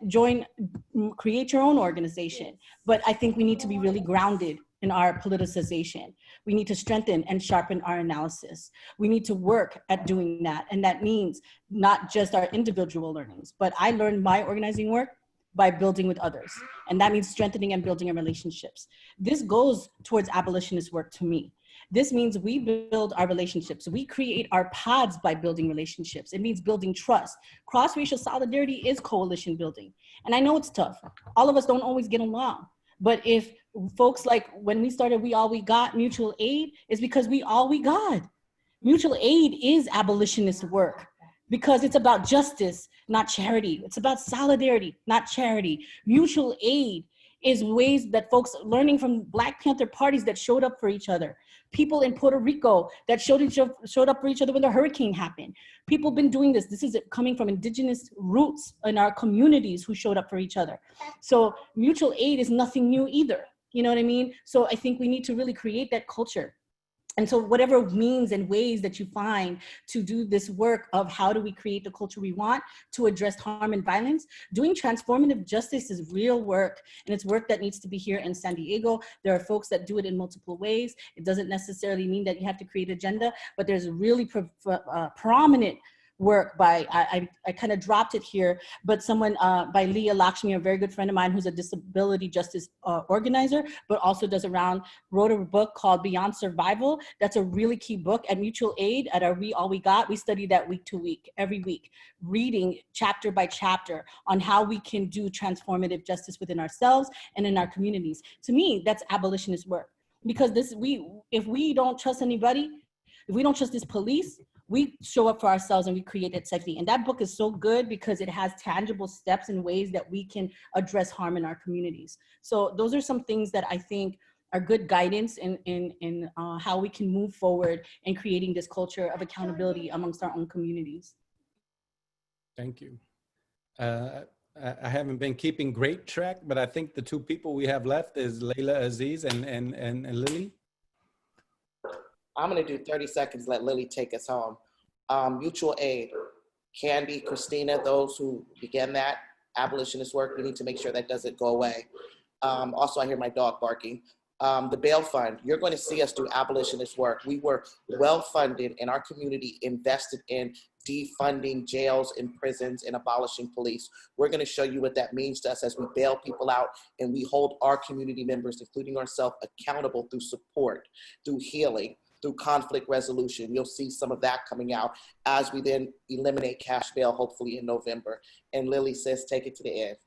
create your own organization. But I think we need to be really grounded in our politicization. We need to strengthen and sharpen our analysis. We need to work at doing that. And that means not just our individual learnings, but I learned my organizing work by building with others. And that means strengthening and building our relationships. This goes towards abolitionist work to me. This means we build our relationships. We create our pods by building relationships. It means building trust. Cross-racial solidarity is coalition building. And I know it's tough. All of us don't always get along. But if folks, like when we started We All We Got mutual aid, is because we all we got. Mutual aid is abolitionist work because it's about justice, not charity. It's about solidarity, not charity. Mutual aid is ways that folks learning from Black Panther parties that showed up for each other. People in Puerto Rico that showed up for each other when the hurricane happened. People been doing this. This is coming from indigenous roots in our communities who showed up for each other. So mutual aid is nothing new either. You know what I mean? So I think we need to really create that culture. And so whatever means and ways that you find to do this work of how do we create the culture we want to address harm and violence, doing transformative justice is real work. And it's work that needs to be here in San Diego. There are folks that do it in multiple ways. It doesn't necessarily mean that you have to create an agenda, but there's really prominent work by, I kind of dropped it here, but someone by Leah Lakshmi, a very good friend of mine who's a disability justice organizer, but also wrote a book called Beyond Survival. That's a really key book at Mutual Aid at our We All We Got. We study that week to week, every week, reading chapter by chapter on how we can do transformative justice within ourselves and in our communities. To me, that's abolitionist work because if we don't trust anybody, if we don't trust this police, we show up for ourselves and we create that safety. And that book is so good because it has tangible steps and ways that we can address harm in our communities. So those are some things that I think are good guidance in how we can move forward in creating this culture of accountability amongst our own communities. Thank you. I haven't been keeping great track, but I think the two people we have left is Layla Aziz and Lily. I'm gonna do 30 seconds, let Lily take us home. Mutual aid, Candy, Christina, those who began that abolitionist work, we need to make sure that doesn't go away. Also, I hear my dog barking. The bail fund, you're going to see us do abolitionist work. We were well funded in our community, invested in defunding jails and prisons and abolishing police. We're going to show you what that means to us as we bail people out and we hold our community members, including ourselves, accountable through support, through healing, through conflict resolution. You'll see some of that coming out as we then eliminate cash bail, hopefully in November. And Lily says, take it to the end.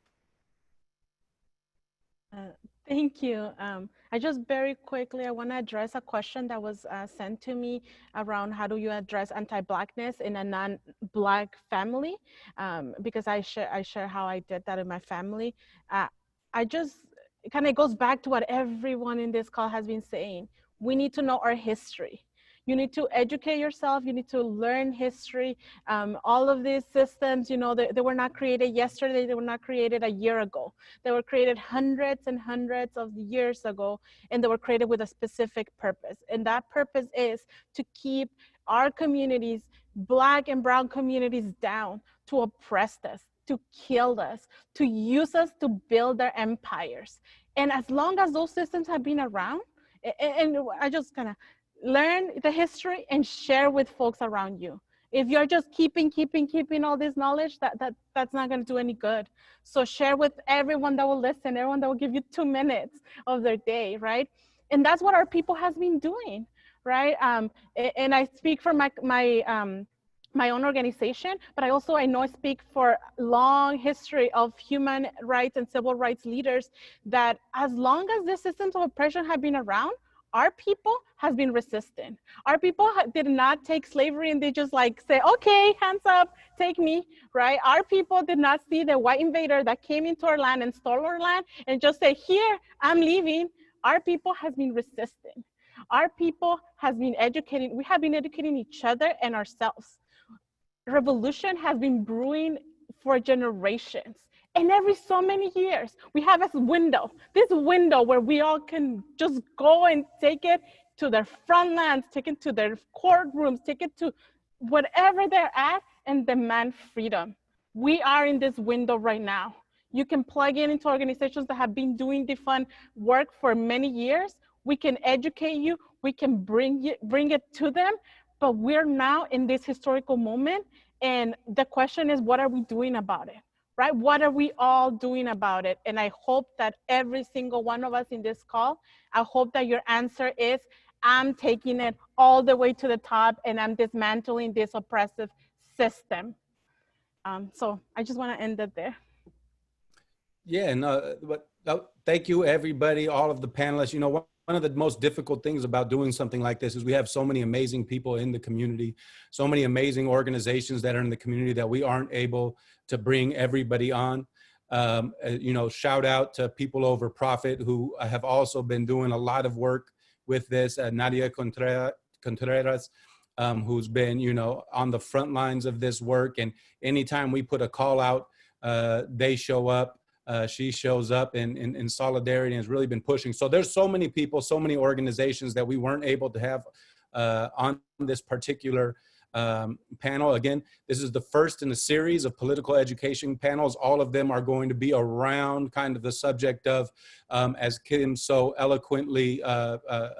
Thank you. I just very quickly, I want to address a question that was sent to me around how do you address anti-Blackness in a non-Black family, because I share how I did that in my family. It kind of goes back to what everyone in this call has been saying. We need to know our history. You need to educate yourself. You need to learn history. All of these systems, you know, they were not created yesterday. They were not created a year ago. They were created hundreds and hundreds of years ago, and they were created with a specific purpose. And that purpose is to keep our communities, Black and brown communities, down, to oppress us, to kill us, to use us to build their empires. And as long as those systems have been around, and I just kind of learn the history and share with folks around you. If you're just keeping all this knowledge, that's not going to do any good. So share with everyone that will listen, everyone that will give you 2 minutes of their day, right? And that's what our people has been doing, right? And I speak for my own organization, but I know I speak for long history of human rights and civil rights leaders that as long as the systems of oppression have been around, our people has been resistant. Our people did not take slavery and they just like say, okay, hands up, take me, right? Our people did not see the white invader that came into our land and stole our land and just say, here, I'm leaving. Our people has been resistant. Our people has been educating. We have been educating each other and ourselves. Revolution has been brewing for generations. And every so many years, we have this window where we all can just go and take it to their front lands, take it to their courtrooms, take it to whatever they're at and demand freedom. We are in this window right now. You can plug into organizations that have been doing defund work for many years. We can educate you, we can bring it to them, but we're now in this historical moment. And the question is, what are we doing about it? Right? What are we all doing about it? And I hope that every single one of us in this call, I hope that your answer is I'm taking it all the way to the top and I'm dismantling this oppressive system. So I just want to end it there. Yeah, and but thank you, everybody, all of the panelists. You know, one of the most difficult things about doing something like this is we have so many amazing people in the community, so many amazing organizations that are in the community that we aren't able to bring everybody on. You know, shout out to People Over Profit, who have also been doing a lot of work with this. Nadia Contreras, who's been, you know, on the front lines of this work. And anytime we put a call out, they show up. She shows up in solidarity and has really been pushing. So there's so many people, so many organizations that we weren't able to have on this particular panel. Again, this is the first in a series of political education panels. All of them are going to be around kind of the subject of, as Kim so eloquently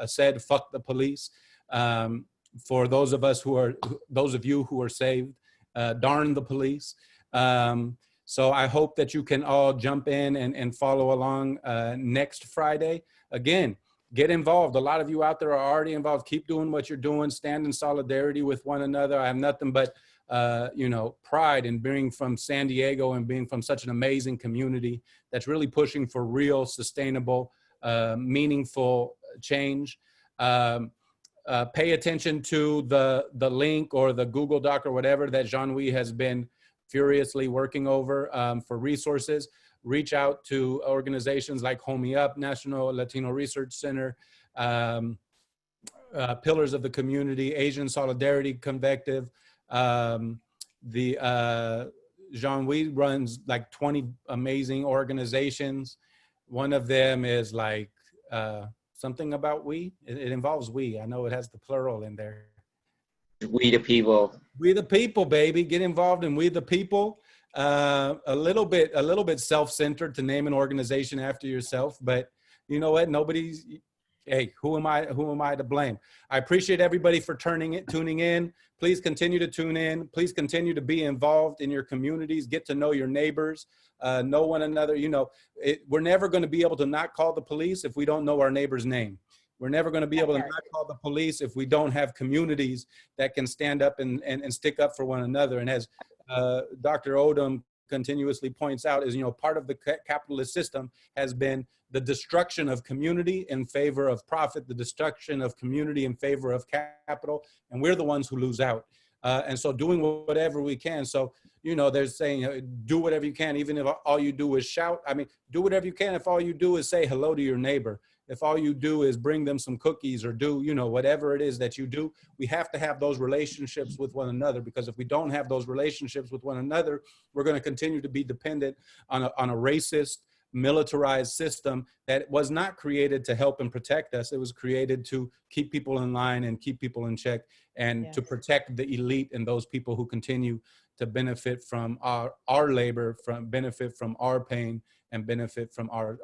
said, fuck the police. For those of us who are, those of you who are saved, darn the police. So I hope that you can all jump in and follow along next Friday. Again, get involved. A lot of you out there are already involved. Keep doing what you're doing. Stand in solidarity with one another. I have nothing but, you know, pride in being from San Diego and being from such an amazing community that's really pushing for real, sustainable, meaningful change. Pay attention to the link or the Google Doc or whatever that Jean-Louis has been furiously working over for resources. Reach out to organizations like Homie Up, National Latino Research Center, Pillars of the Community, Asian Solidarity Convective. Jean-Louis runs like 20 amazing organizations. One of them is like something about we. It involves we. I know it has the plural in there. We the people. We the people, baby. Get involved in We the People. A little bit self-centered to name an organization after yourself, but you know what? Nobody's. Hey, who am I to blame? I appreciate everybody for tuning in. Please continue to tune in. Please continue to be involved in your communities. Get to know your neighbors. Know one another. You know, we're never going to be able to not call the police if we don't know our neighbor's name. We're never going to be able to not call the police if we don't have communities that can stand up and stick up for one another. And as Dr. Odom continuously points out, is, you know, part of the capitalist system has been the destruction of community in favor of profit, the destruction of community in favor of capital, and we're the ones who lose out. And so doing whatever we can. So, you know, they're saying, do whatever you can, even if all you do is shout. I mean, do whatever you can if all you do is say hello to your neighbor. If all you do is bring them some cookies or do, you know, whatever it is that you do, we have to have those relationships with one another, because if we don't have those relationships with one another, we're going to continue to be dependent on a racist, militarized system that was not created to help and protect us. It was created to keep people in line and keep people in check, and to protect the elite and those people who continue to benefit from our labor, benefit from our pain, and benefit from our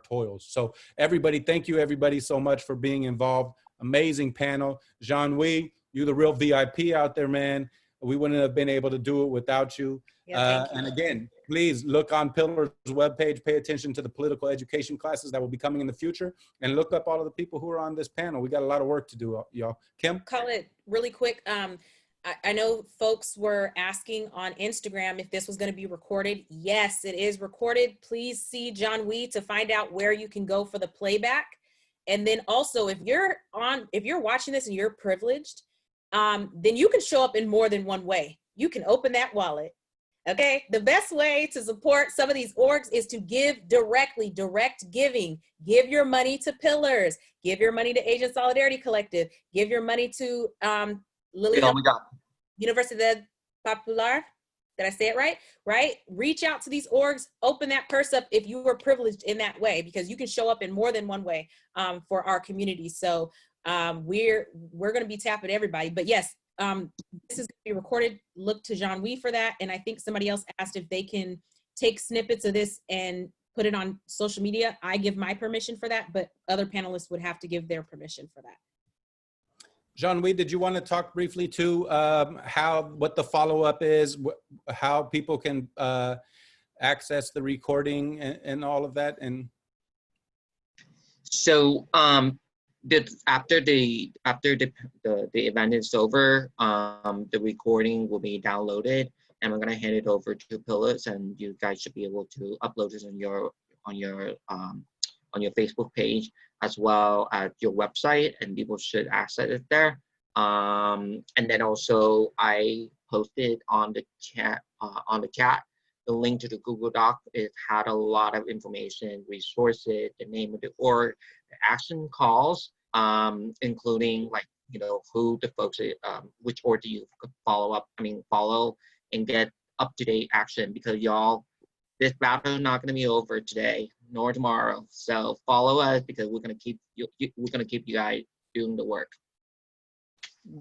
toils. So everybody, thank you everybody so much for being involved. Amazing panel. Jean-Louis, you the real VIP out there, man. We wouldn't have been able to do it without you. Yeah, thank you. And again, please look on Pillar's webpage, pay attention to the political education classes that will be coming in the future, and look up all of the people who are on this panel. We got a lot of work to do, y'all. Kim? Call it really quick. I know folks were asking on Instagram if this was going to be recorded. Yes, it is recorded. Please see Jean-Louis to find out where you can go for the playback. And then also, if you're watching this and you're privileged, then you can show up in more than one way. You can open that wallet. Okay, the best way to support some of these orgs is to give directly, direct giving. Give your money to Pillars. Give your money to Asian Solidarity Collective. Give your money to Universidad Popular. Did I say it right? Right? Reach out to these orgs. Open that purse up if you were privileged in that way, because you can show up in more than one way for our community. So we're going to be tapping everybody. But yes, this is going to be recorded. Look to Jean-Louis for that. And I think somebody else asked if they can take snippets of this and put it on social media. I give my permission for that, but other panelists would have to give their permission for that. Jean-Louis, did you want to talk briefly to what the follow-up is, how people can access the recording and all of that? And so After the event is over, the recording will be downloaded, and I'm gonna hand it over to Pillars, and you guys should be able to upload this on your Facebook page as well as your website, and people should access it there. And then also I posted on the chat the link to the Google Doc. It had a lot of information, resources, the name of the org, the action calls, including like, you know, who the folks, which org do you follow and get up-to-date action, because y'all, this battle is not going to be over today nor tomorrow. So follow us, because we're going to keep you guys doing the work.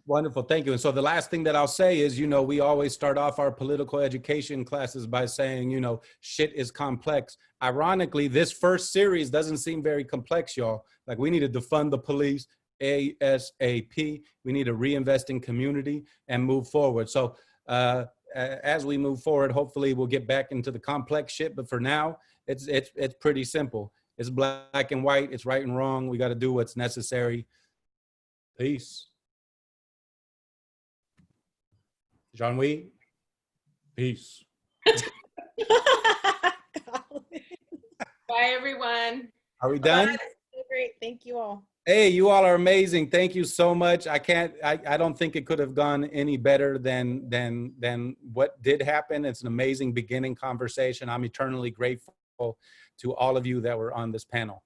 Wonderful, thank you. And so the last thing that I'll say is, you know, we always start off our political education classes by saying, you know, shit is complex. Ironically, this first series doesn't seem very complex, y'all. Like, we need to defund the police ASAP. We need to reinvest in community and move forward. So as we move forward, hopefully we'll get back into the complex shit. But for now, it's pretty simple. It's black and white. It's right and wrong. We got to do what's necessary. Peace. Jean-Louis, peace. Bye, everyone. Are we done? Bye. Great. Thank you all. Hey, you all are amazing. Thank you so much. I don't think it could have gone any better than what did happen. It's an amazing beginning conversation. I'm eternally grateful to all of you that were on this panel,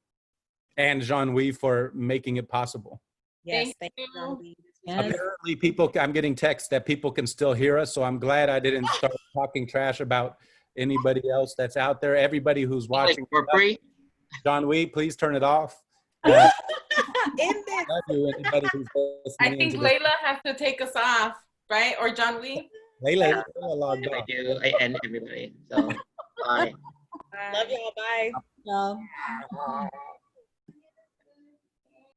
and Jean-Louis for making it possible. Yes, Thank thank you. you. Jean-Louis. Yes. Apparently I'm getting texts that people can still hear us. So I'm glad I didn't start talking trash about anybody else that's out there. Everybody who's watching. Like for free? Jean-Louis, please turn it off. In this. Love you, anybody who's I listening think into this. Layla has to take us off, right? Or Jean-Louis? Layla logged I off. do. I end everybody. So bye. Love y'all. Bye. So.